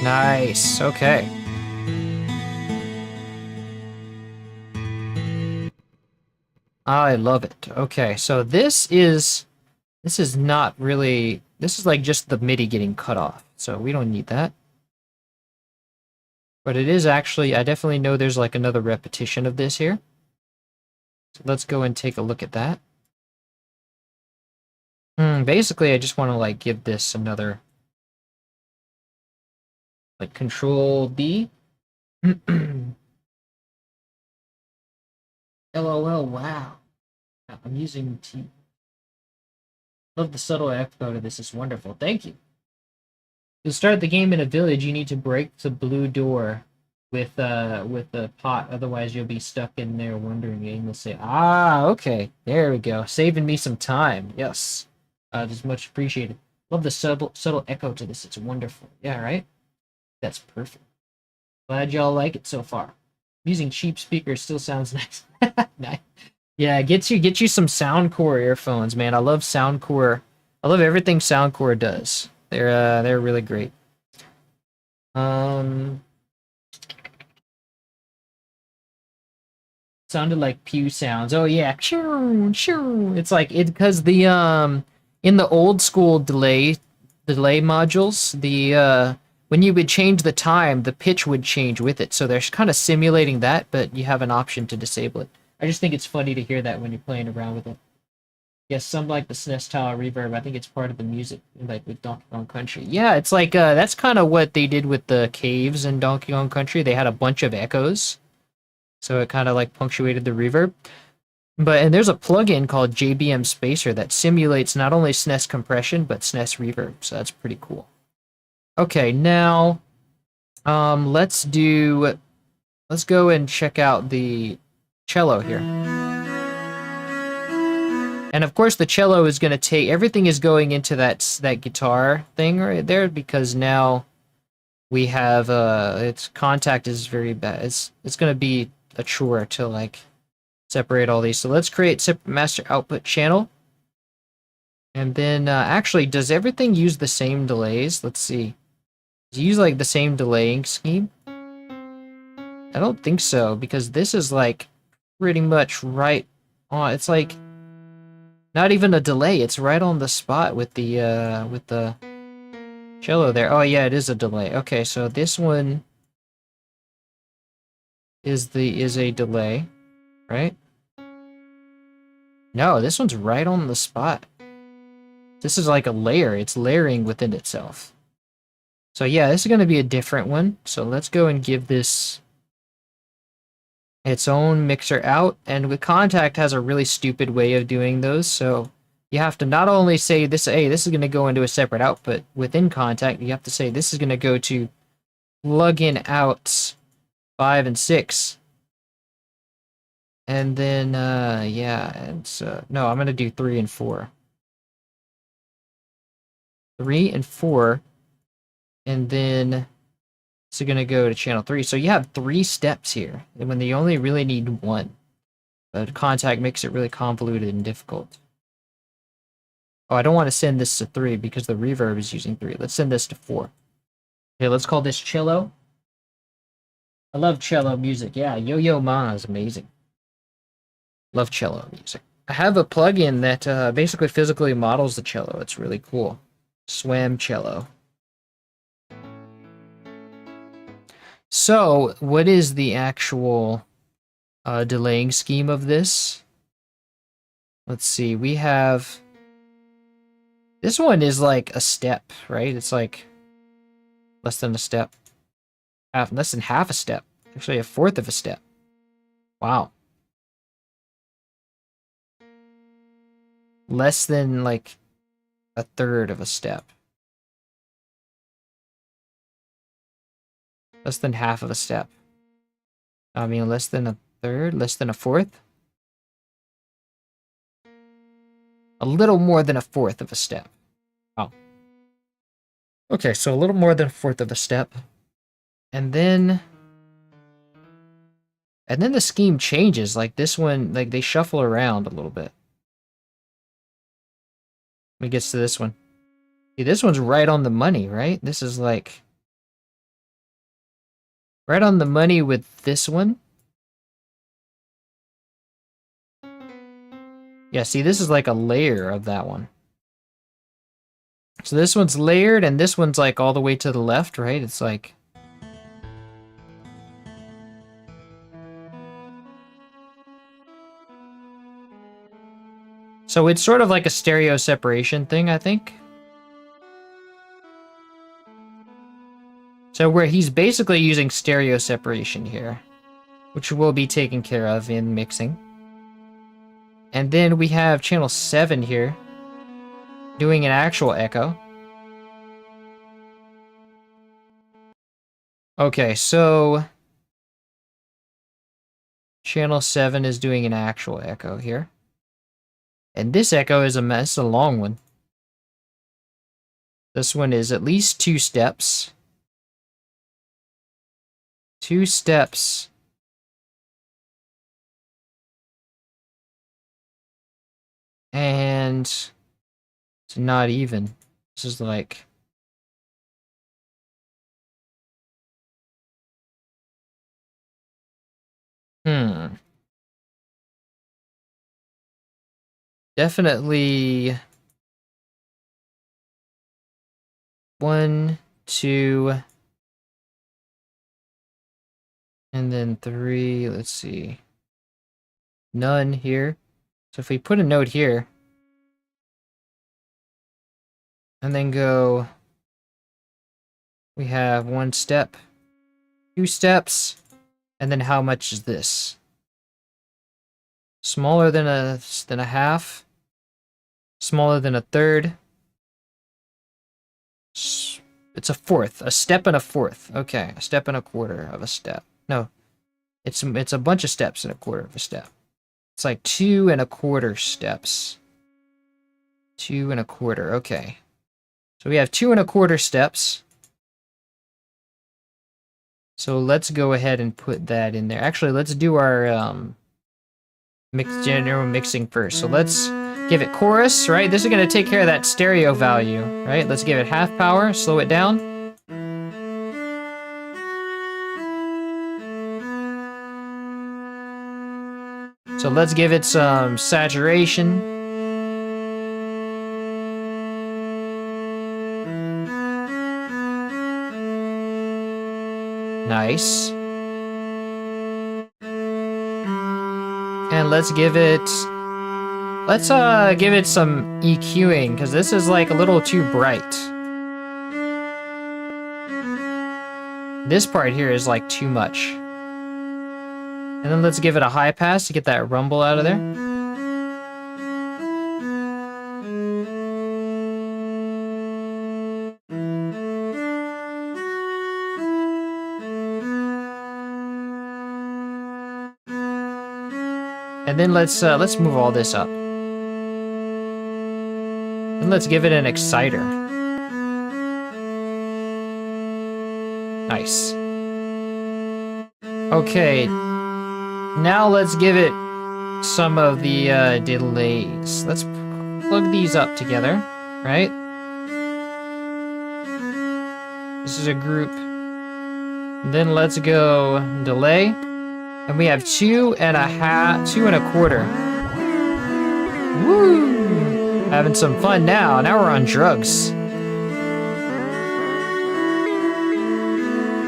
Nice, okay. I love it. Okay, so this is not really, this is like just the MIDI getting cut off, so we don't need that. But it is actually, I definitely know there's like another repetition of this here. So let's go and take a look at that. Basically, I just want to like give this another, like Control D. LOL, wow. I'm using T. Love the subtle echo to this, is wonderful. Thank you. To start the game in a village, you need to break the blue door with the pot, otherwise you'll be stuck in there wondering aimlessly. Ah, okay. There we go. Saving me some time. Yes. Just much appreciated. Love the subtle echo to this. It's wonderful. Yeah, right? That's perfect. Glad y'all like it so far. Using cheap speakers still sounds nice. Nice. Yeah, get you some Soundcore earphones, man. I love Soundcore. I love everything Soundcore does. They're really great. Sounded like pew sounds. Oh yeah, choo choo. It's like it because the in the old school delay modules, the when you would change the time, the pitch would change with it. So they're kind of simulating that, but you have an option to disable it. I just think it's funny to hear that when you're playing around with it. Yes, some like the SNES Tower reverb. I think it's part of the music, like with Donkey Kong Country. Yeah, it's like that's kind of what they did with the caves in Donkey Kong Country. They had a bunch of echoes, so it kind of like punctuated the reverb. And there's a plugin called JBM Spacer that simulates not only SNES compression, but SNES reverb. So that's pretty cool. Okay, now let's go and check out the cello here. And of course the cello is going to take, everything is going into that guitar thing right there, because now we have its contact is very bad. It's going to be a chore to like separate all these. So let's create separate master output channel. And then actually, does everything use the same delays? Let's see. Does it use like the same delaying scheme? I don't think so, because this is like pretty much right on. It's like not even a delay. It's right on the spot with the cello there. Oh yeah, it is a delay. Okay, so this one is a delay, right? No, this one's right on the spot. This is like a layer. It's layering within itself. So yeah, this is going to be a different one. So let's go and give this its own mixer out. And with Contact has a really stupid way of doing those. So you have to not only say this, hey, this is going to go into a separate output within Contact. You have to say this is going to go to plugin outs 5 and 6. And then, yeah, and so, no, I'm going to do 3 and 4. 3 and 4. And then it's going to go to channel 3. So you have 3 steps here, and when you only really need 1. But Contact makes it really convoluted and difficult. Oh, I don't want to send this to 3 because the reverb is using 3. Let's send this to 4. Okay, let's call this cello. I love cello music. Yeah, Yo-Yo Ma is amazing. Love cello music. I have a plugin that basically physically models the cello. It's really cool. Swam Cello. So, what is the actual delaying scheme of this? Let's see. We have... This one is like a step, right? It's like less than a step. Less than half a step. Actually, a fourth of a step. Wow. Less than like a third of a step. Less than half of a step. I mean, less than a third, less than a fourth. A little more than a fourth of a step. Wow. Okay, so a little more than a fourth of a step. And then the scheme changes. Like this one, like they shuffle around a little bit. When it gets to this one. See, this one's right on the money, right? This is like right on the money with this one. Yeah, see, this is like a layer of that one. So this one's layered, and this one's like all the way to the left, right? It's like... So it's sort of like a stereo separation thing, I think. So where he's basically using stereo separation here, which will be taken care of in mixing. And then we have channel 7 here, doing an actual echo. Okay, so channel 7 is doing an actual echo here. And this echo is a long one. This one is at least 2 steps. 2 steps. And it's not even. This is like... Definitely 1, 2, and then 3. Let's see. None here. So if we put a note here, and then go, we have 1 step, 2 steps, and then how much is this? Smaller than a half. Smaller than a third. It's a fourth. A step and a fourth. Okay, a step and a quarter of a step. No, it's a bunch of steps and a quarter of a step. It's like 2 1/4 steps. 2 1/4. Okay. So we have 2 1/4 steps. So let's go ahead and put that in there. Actually, let's do our general mixing first. So let's give it chorus, right? This is going to take care of that stereo value, right? Let's give it half power, slow it down. So let's give it some saturation. Nice. And let's give it some EQing, because this is like a little too bright. This part here is like too much. And then let's give it a high pass to get that rumble out of there. And then let's move all this up. And let's give it an exciter. Nice. Okay. Now let's give it some of the delays. Let's plug these up together, right? This is a group. Then let's go delay. And we have 2 1/2, 2 1/4. Woo! Having some fun now. Now we're on drugs.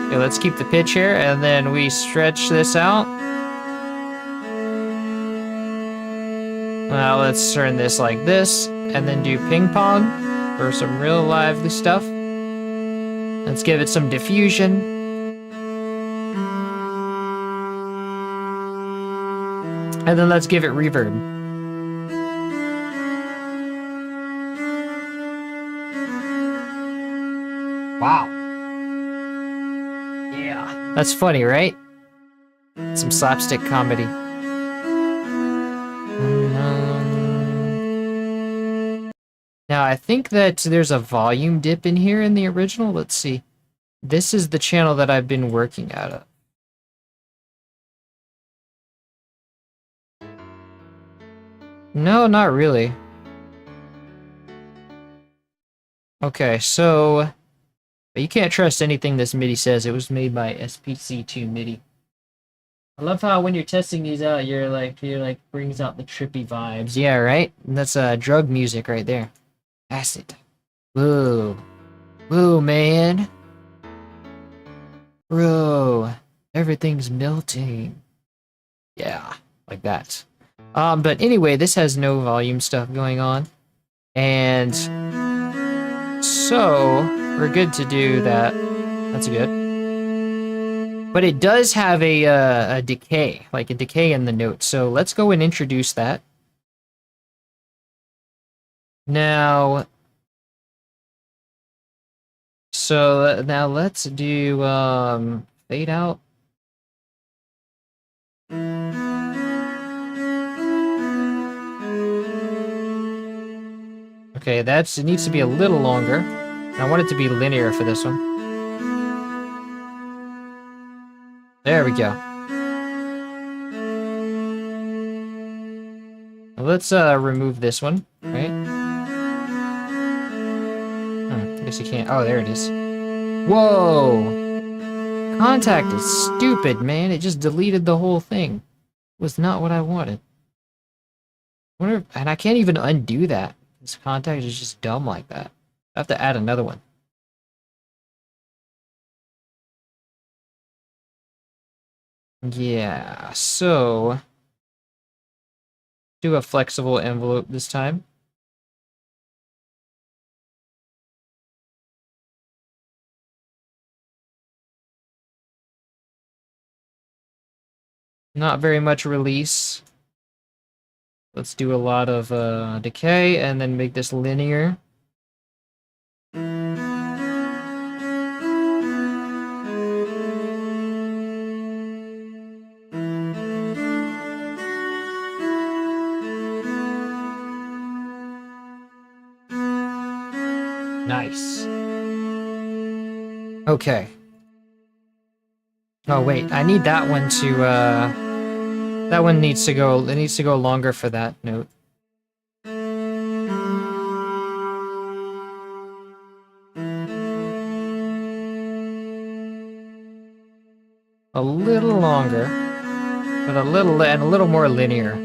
Okay, let's keep the pitch here, and then we stretch this out. Now let's turn this like this, and then do ping pong for some real lively stuff. Let's give it some diffusion. And then let's give it reverb. Wow. Yeah. That's funny, right? Some slapstick comedy. Now, I think that there's a volume dip in here in the original. Let's see. This is the channel that I've been working out of. No, not really. Okay, so you can't trust anything this MIDI says. It was made by SPC2 MIDI. I love how when you're testing these out, you're like brings out the trippy vibes. Yeah, right? And that's drug music right there. Acid. Whoa. Whoa, man. Bro, everything's melting. Yeah, like that. But anyway, this has no volume stuff going on. And so we're good to do that. That's good. But it does have a decay, like a decay in the note. So let's go and introduce that. Now, so now let's do fade out. Okay, it needs to be a little longer. I want it to be linear for this one. There we go. Let's remove this one, right? I guess you can't. Oh, there it is. Whoa! Contact is stupid, man. It just deleted the whole thing. It was not what I wanted. And I can't even undo that. This contact is just dumb like that. I have to add another one. Yeah, so do a flexible envelope this time. Not very much release. Let's do a lot of decay and then make this linear. Nice. Okay. Oh wait, I need that one to that one needs to go, it needs to go longer for that note. A little longer, but a little more linear.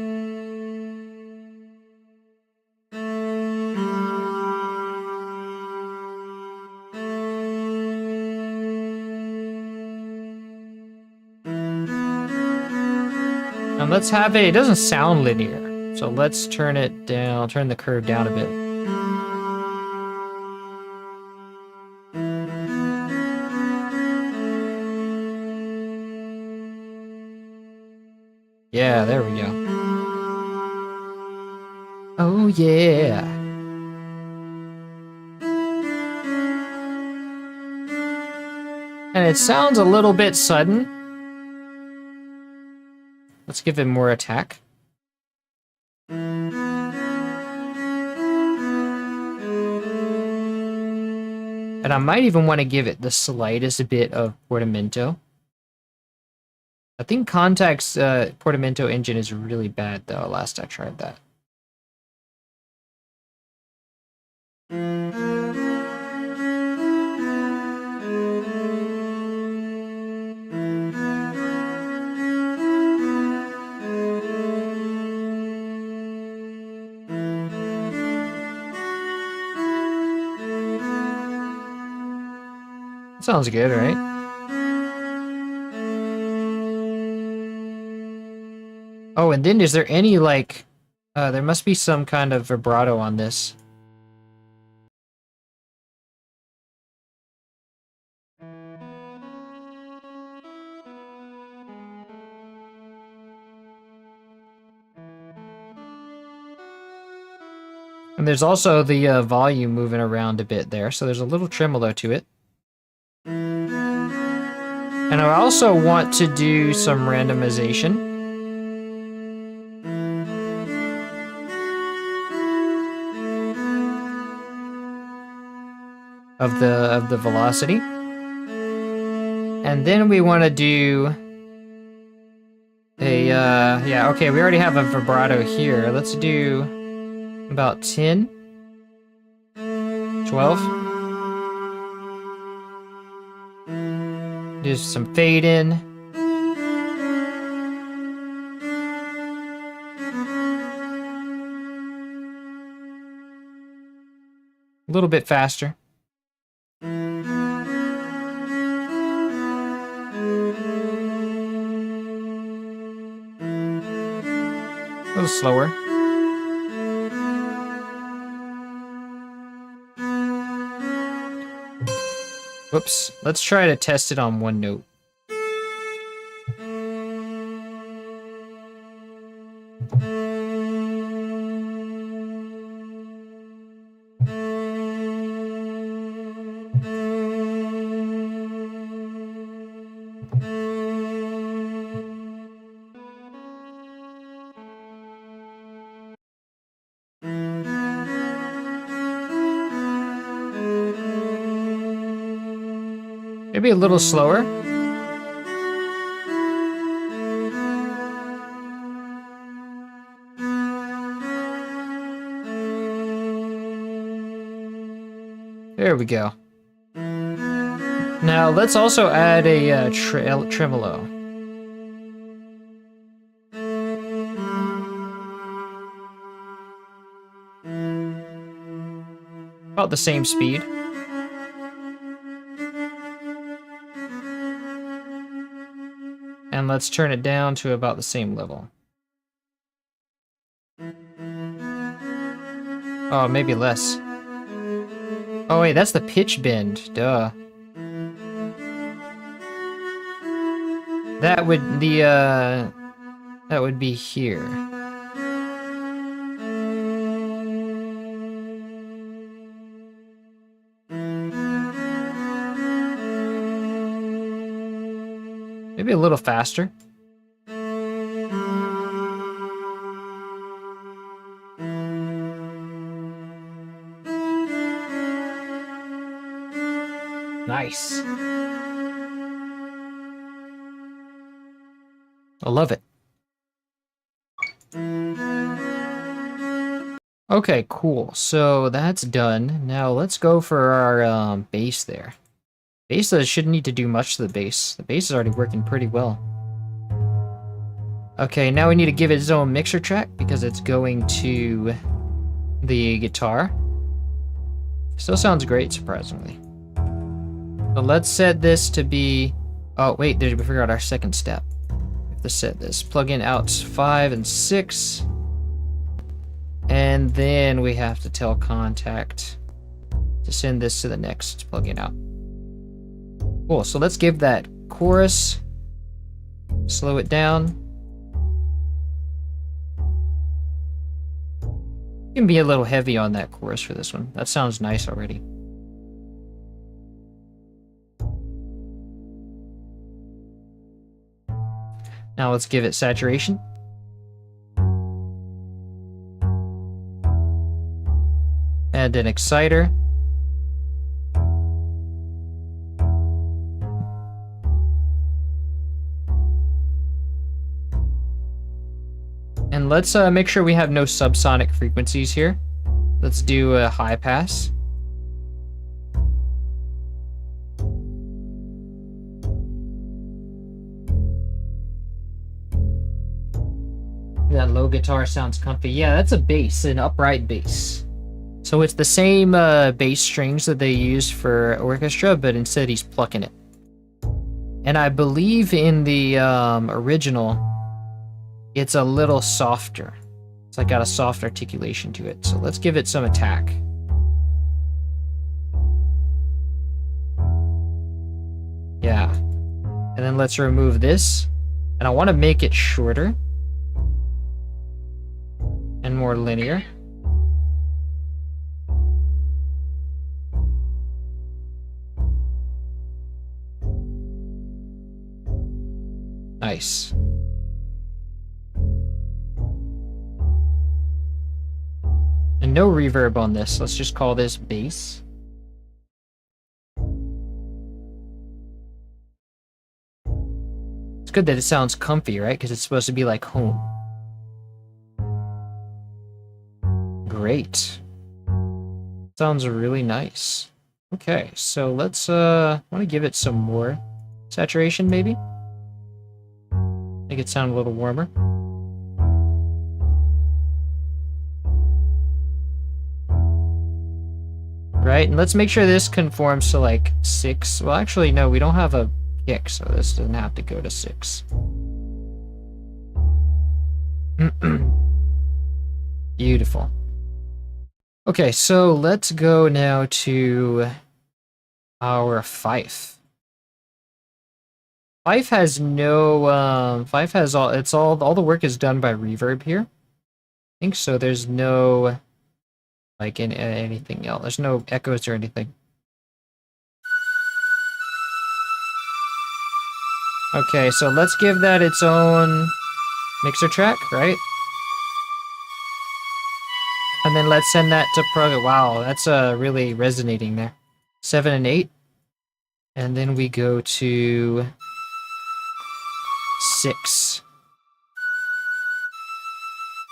And let's have it doesn't sound linear, so let's turn it down, turn the curve down a bit. Yeah, there we go. Oh yeah. And it sounds a little bit sudden. Let's give it more attack. And I might even want to give it the slightest bit of portamento. I think Contact's portamento engine is really bad though, last I tried that. Sounds good, right? Oh, and then is there any, like... there must be some kind of vibrato on this. And there's also the volume moving around a bit there, so there's a little tremolo to it. And I also want to do some randomization of the velocity. And then we want to do a yeah, okay, we already have a vibrato here. Let's do about 10, 12. Do some fade in. A little bit faster. A little slower. Whoops. Let's try to test it on one note. Maybe a little slower. There we go. Now let's also add a tremolo. About the same speed. And let's turn it down to about the same level. Oh, maybe less. Oh wait, that's the pitch bend. Duh. That would be here. Maybe a little faster. Nice. I love it. Okay, cool. So that's done. Now let's go for our bass there. Bass shouldn't need to do much to the bass. The bass is already working pretty well. Okay, now we need to give it its own mixer track because it's going to the guitar. Still sounds great, surprisingly. So let's set this to be... Oh, wait, we forgot our second step. We have to set this. Plug in outs 5 and 6. And then we have to tell Contact to send this to the next plugin out. Cool, so let's give that chorus. Slow it down. You can be a little heavy on that chorus for this one. That sounds nice already. Now let's give it saturation. Add an exciter. And let's make sure we have no subsonic frequencies here. Let's do a high pass. That low guitar sounds comfy. Yeah, that's a bass, an upright bass. So it's the same bass strings that they use for orchestra, but instead he's plucking it. And I believe in the original, it's a little softer. It's like got a soft articulation to it. So let's give it some attack. Yeah. And then let's remove this. And I want to make it shorter and more linear. Nice. And no reverb on this. Let's just call this bass. It's good that it sounds comfy, right? Because it's supposed to be like home. Great. Sounds really nice. Okay, so let's want to give it some more saturation maybe. Make it sound a little warmer. Right, and let's make sure this conforms to like 6. Well, actually, no, we don't have a kick, so this doesn't have to go to 6. Beautiful. Okay, so let's go now to our fife. Fife has no, Fife has all the work is done by reverb here. I think so, there's no, like, anything else. There's no echoes or anything. Okay, so let's give that its own mixer track, right? And then let's send that to prog. Wow, that's really resonating there. 7 and 8. And then we go to 6.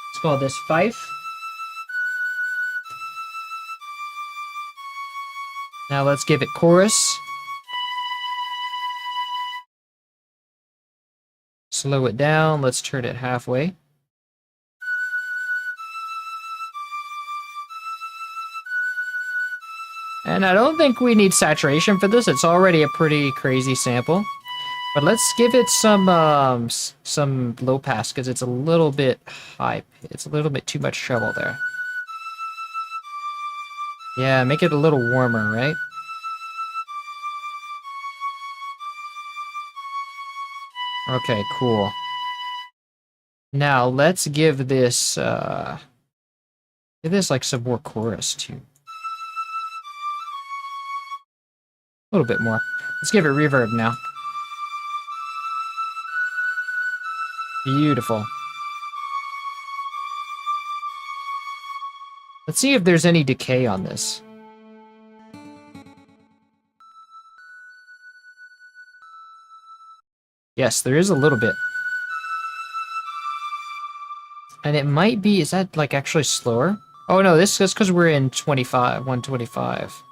Let's call this fife. Now let's give it chorus. Slow it down. Let's turn it halfway. And I don't think we need saturation for this. It's already a pretty crazy sample. But let's give it some low pass because it's a little bit high. It's a little bit too much treble there. Yeah, make it a little warmer, right? Okay, cool. Now let's give this like some more chorus too. A little bit more. Let's give it reverb now. Beautiful. Let's see if there's any decay on this. Yes, there is a little bit. And it might be, is that like actually slower? Oh no, this is because we're in 125.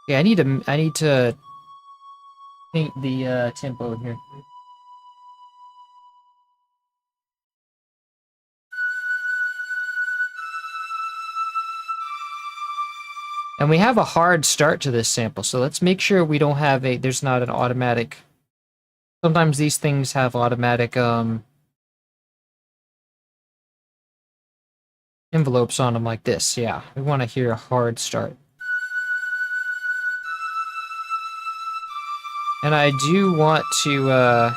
Yeah, I need to paint the tempo here. And we have a hard start to this sample, so let's make sure we don't have there's not an automatic. Sometimes these things have automatic envelopes on them like this. Yeah, we want to hear a hard start. And I do want to, I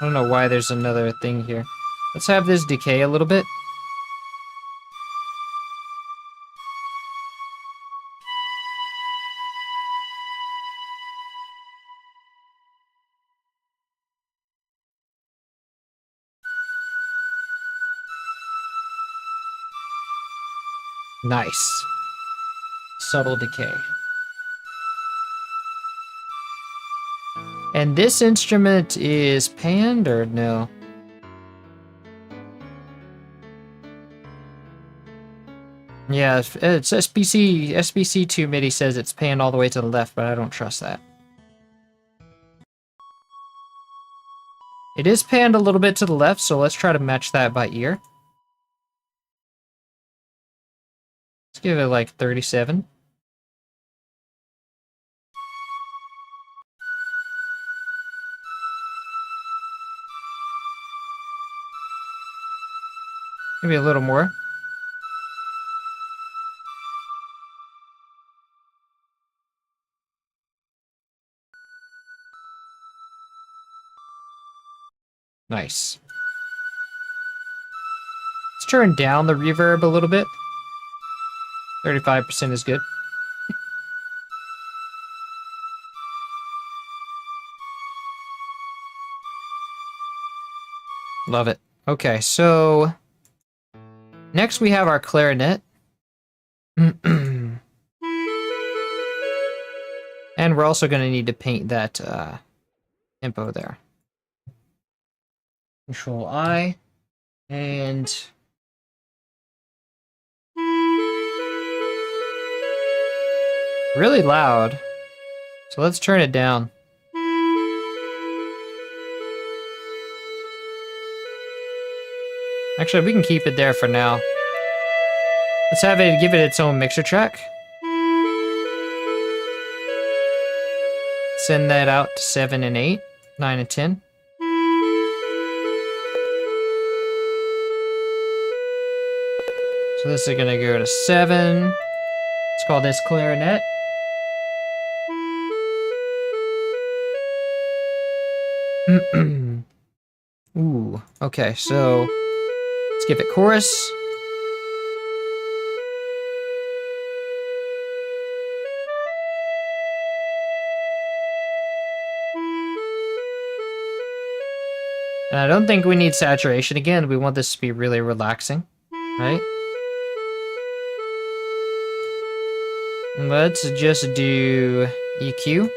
don't know why there's another thing here. Let's have this decay a little bit. Nice. Subtle decay. And this instrument is panned or no? Yeah, it's SBC2 MIDI says it's panned all the way to the left, but I don't trust that. It is panned a little bit to the left, so let's try to match that by ear. Let's give it like 37. Maybe a little more. Nice. Let's turn down the reverb a little bit. 35% is good. Love it. Okay, so next we have our clarinet. And we're also going to need to paint that tempo there. Control I. And really loud. So let's turn it down. Actually, we can keep it there for now. Let's have it, give it its own mixer track. Send that out to 7 and 8, 9 and 10. So this is gonna go to 7. Let's call this clarinet. Ooh, okay, so let's give it chorus. And I don't think we need saturation again. We want this to be really relaxing, right? Let's just do EQ.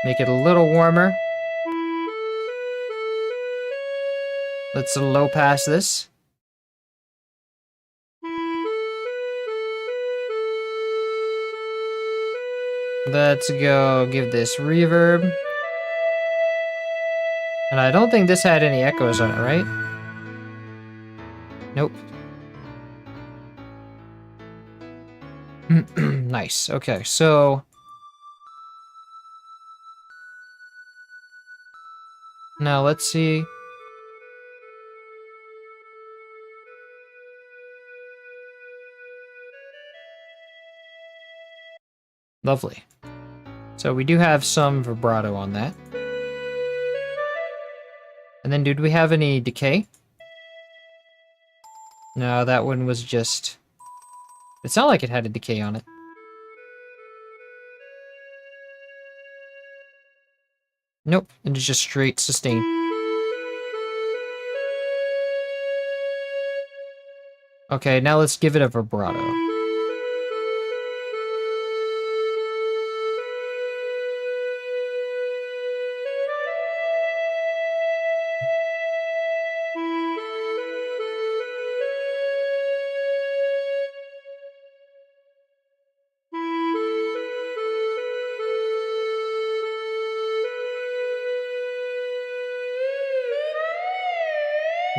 Make it a little warmer. Let's low pass this. Let's go give this reverb. And I don't think this had any echoes on it, right? Nope. Nice. Okay, so now let's see. Lovely. So we do have some vibrato on that. And then did we have any decay? No, that one was just... It sounded like it had a decay on it. Nope, it's just straight sustain. Okay, now let's give it a vibrato.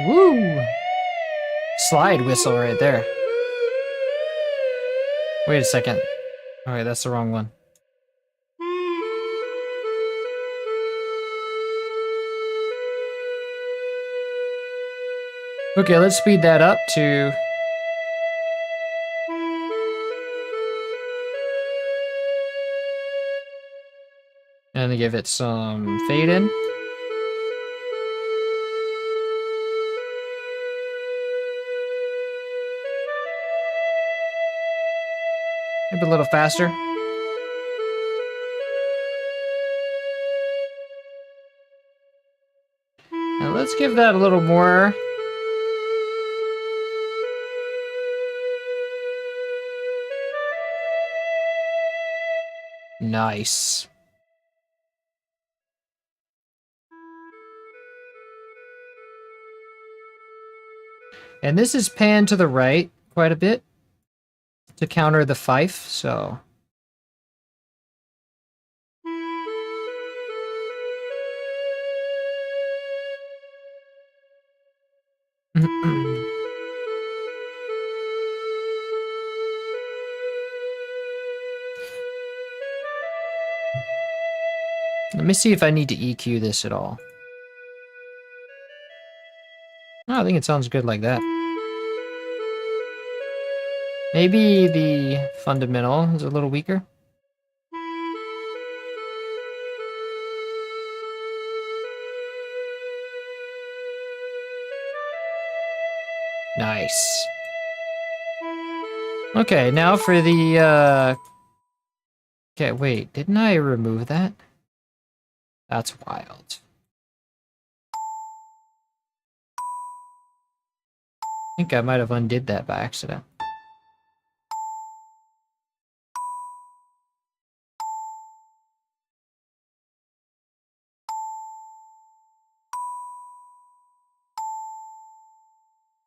Woo! Slide whistle right there. Wait a second. Alright, that's the wrong one. Okay, let's speed that up to... And give it some fade in. Maybe a little faster. Now let's give that a little more. Nice. And this is panned to the right quite a bit to counter the fife, so... Let me see if I need to EQ this at all. Oh, I think it sounds good like that. Maybe the fundamental is a little weaker. Nice. Okay, now for the, Okay, wait, didn't I remove that? That's wild. I think I might have undid that by accident.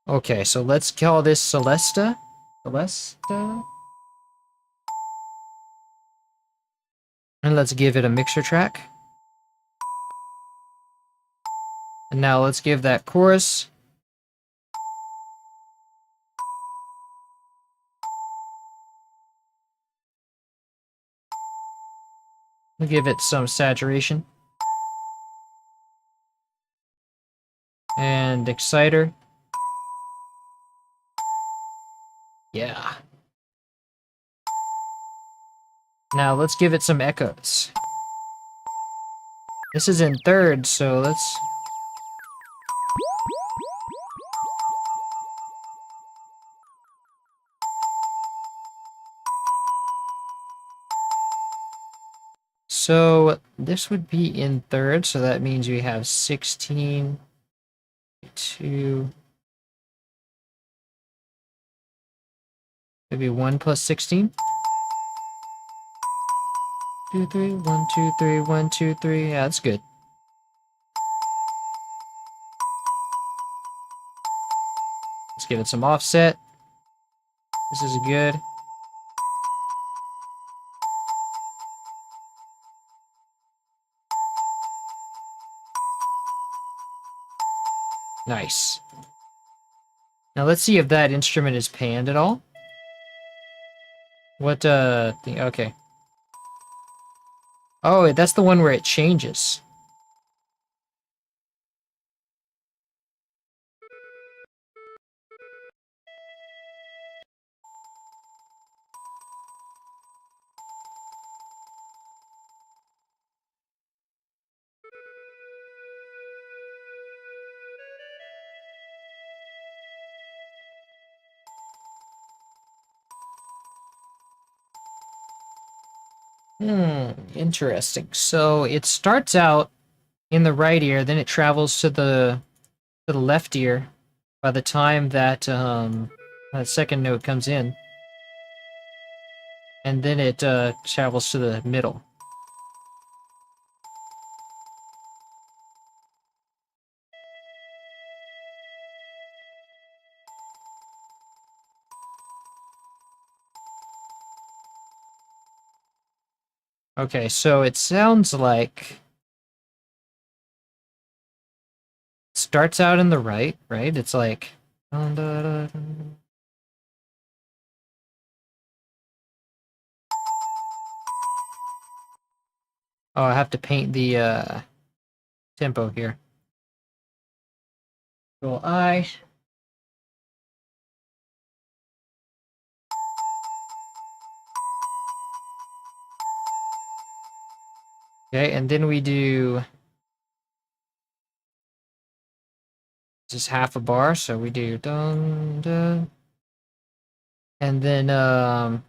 Okay, so let's call this Celesta. Celesta? And let's give it a mixer track. And now let's give that chorus. We'll give it some saturation. And exciter. Yeah. Now let's give it some echoes. This is in third, so let's... So this would be in third, so that means we have 16, 2, maybe 1 plus 16. 2, 3, 1, 2, 3, 1, 2, 3. Yeah, that's good. Let's give it some offset. This is good. Nice. Now let's see if that instrument is panned at all. What, okay. Oh, that's the one where it changes. Interesting. So it starts out in the right ear, then it travels to the left ear by the time that that second note comes in, and then it travels to the middle. Okay, so it sounds like it starts out in the right, right? It's like dun, dun, dun, dun. Oh, I have to paint the tempo here. Control I. Okay, and then we do just half a bar, so we do dun dun, and then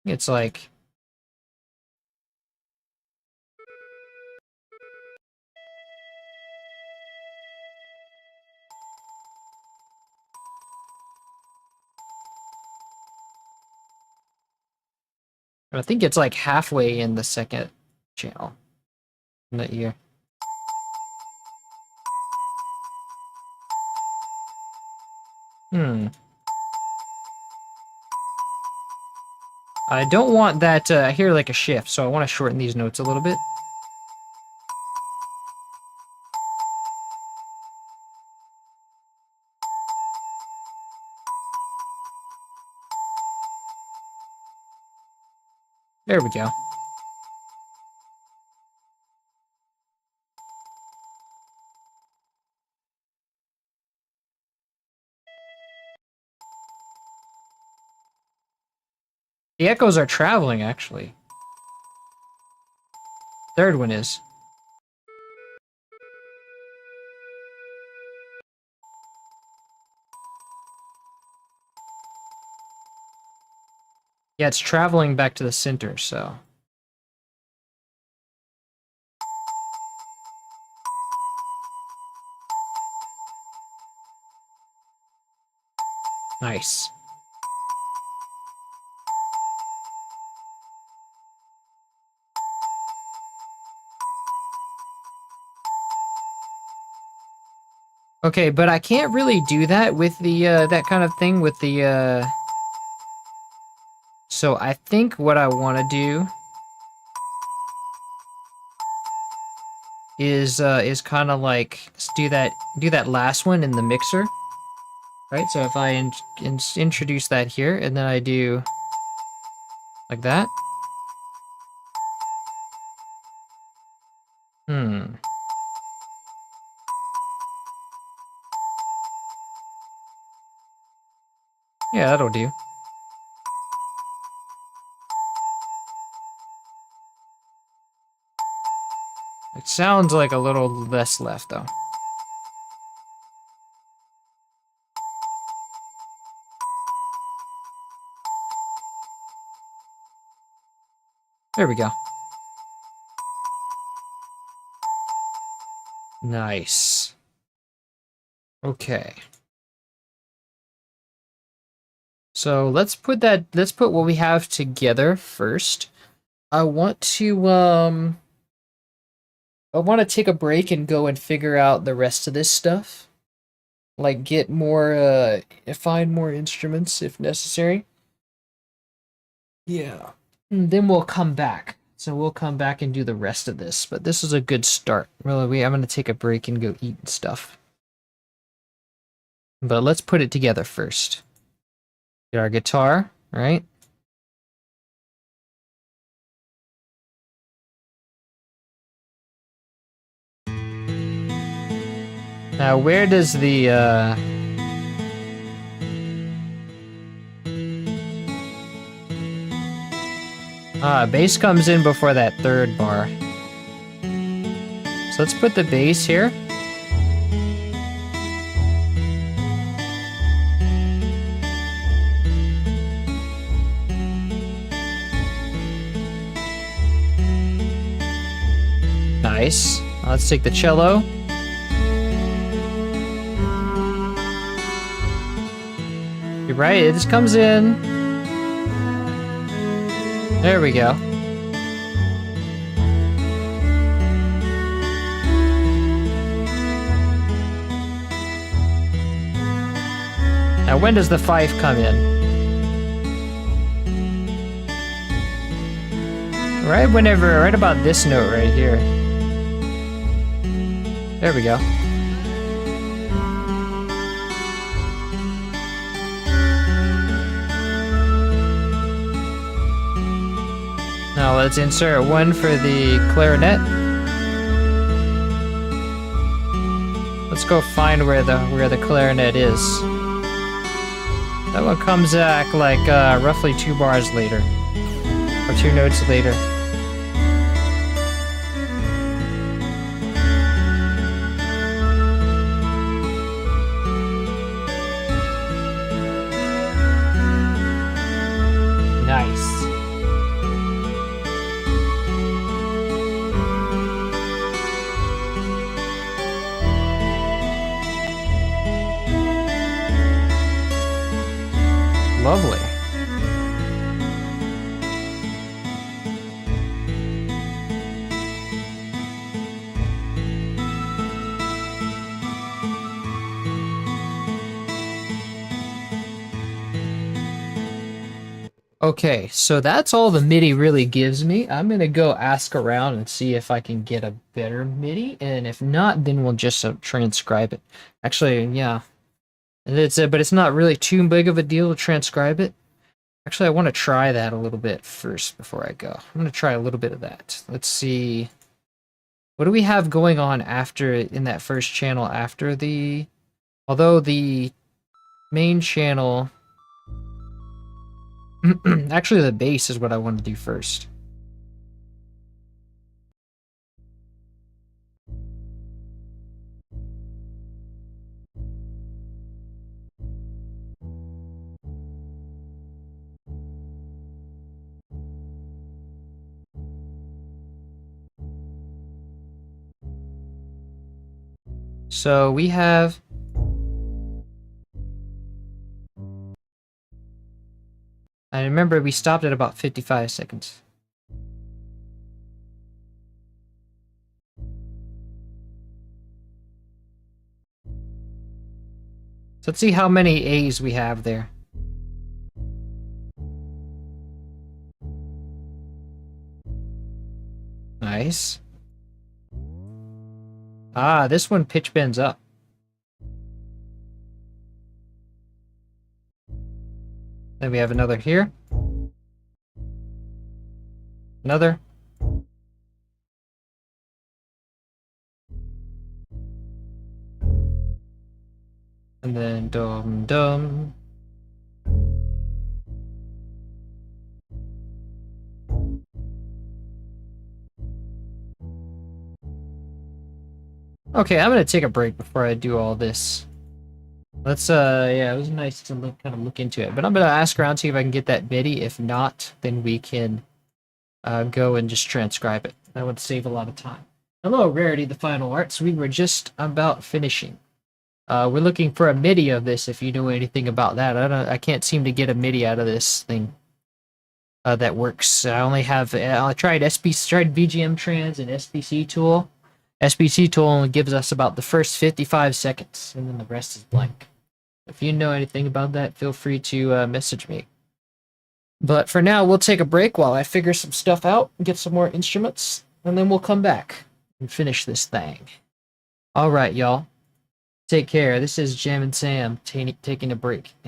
it's like I think it's like halfway in the second channel in the ear. I don't want that, I hear like a shift, so I want to shorten these notes a little bit. There we go. The echoes are traveling, actually. Third one is. Yeah, it's traveling back to the center, so. Nice. Okay, but I can't really do that with the, that kind of thing with the, So I think what I want to do is kind of like do that last one in the mixer, right? So if I introduce that here, and then I do like that. Yeah, that'll do. It sounds like a little less left, though. There we go. Nice. Okay. So let's put what we have together first. I want to take a break and go and figure out the rest of this stuff. Like get more find more instruments if necessary. Yeah. And then we'll come back. So we'll come back and do the rest of this, but this is a good start. Really, I'm going to take a break and go eat and stuff. But let's put it together first. Get our guitar, right? Now, where does the bass comes in before that third bar. So let's put the bass here. Nice. Let's take the cello. You're right, it just comes in. There we go. Now, when does the fife come in? Right about this note right here. There we go. Now let's insert one for the clarinet. Let's go find where the clarinet is. That one comes back like roughly 2 bars later, or 2 notes later. Nice. Lovely. Okay, so that's all the MIDI really gives me. I'm gonna go ask around and see if I can get a better MIDI, and if not, then we'll just transcribe it. Actually, yeah. But it's not really too big of a deal to transcribe it. Actually, I want to try that a little bit first before I go. I'm going to try a little bit of that. Let's see. What do we have going on after in that first channel after the... Although the main channel... Actually, the bass is what I want to do first. So we have... I remember we stopped at about 55 seconds. So let's see how many A's we have there. Nice. Ah, this one pitch bends up. Then we have another here. Another. And then dum dum. Okay, I'm gonna take a break before I do all this. Let's yeah, it was nice to kind of look into it, but I'm gonna ask around, see if I can get that MIDI. If not, then we can go and just transcribe it. That would save a lot of time. Hello, Rarity, the Final Arts. We were just about finishing. We're looking for a MIDI of this. If you know anything about that, I can't seem to get a MIDI out of this thing that works. I only have I tried VGM Trans and SBC Tool. SBC Tool only gives us about the first 55 seconds, and then the rest is blank. If you know anything about that, feel free to message me. But for now, we'll take a break while I figure some stuff out, get some more instruments, and then we'll come back and finish this thing. All right, y'all. Take care. This is Jam and Sam taking a break.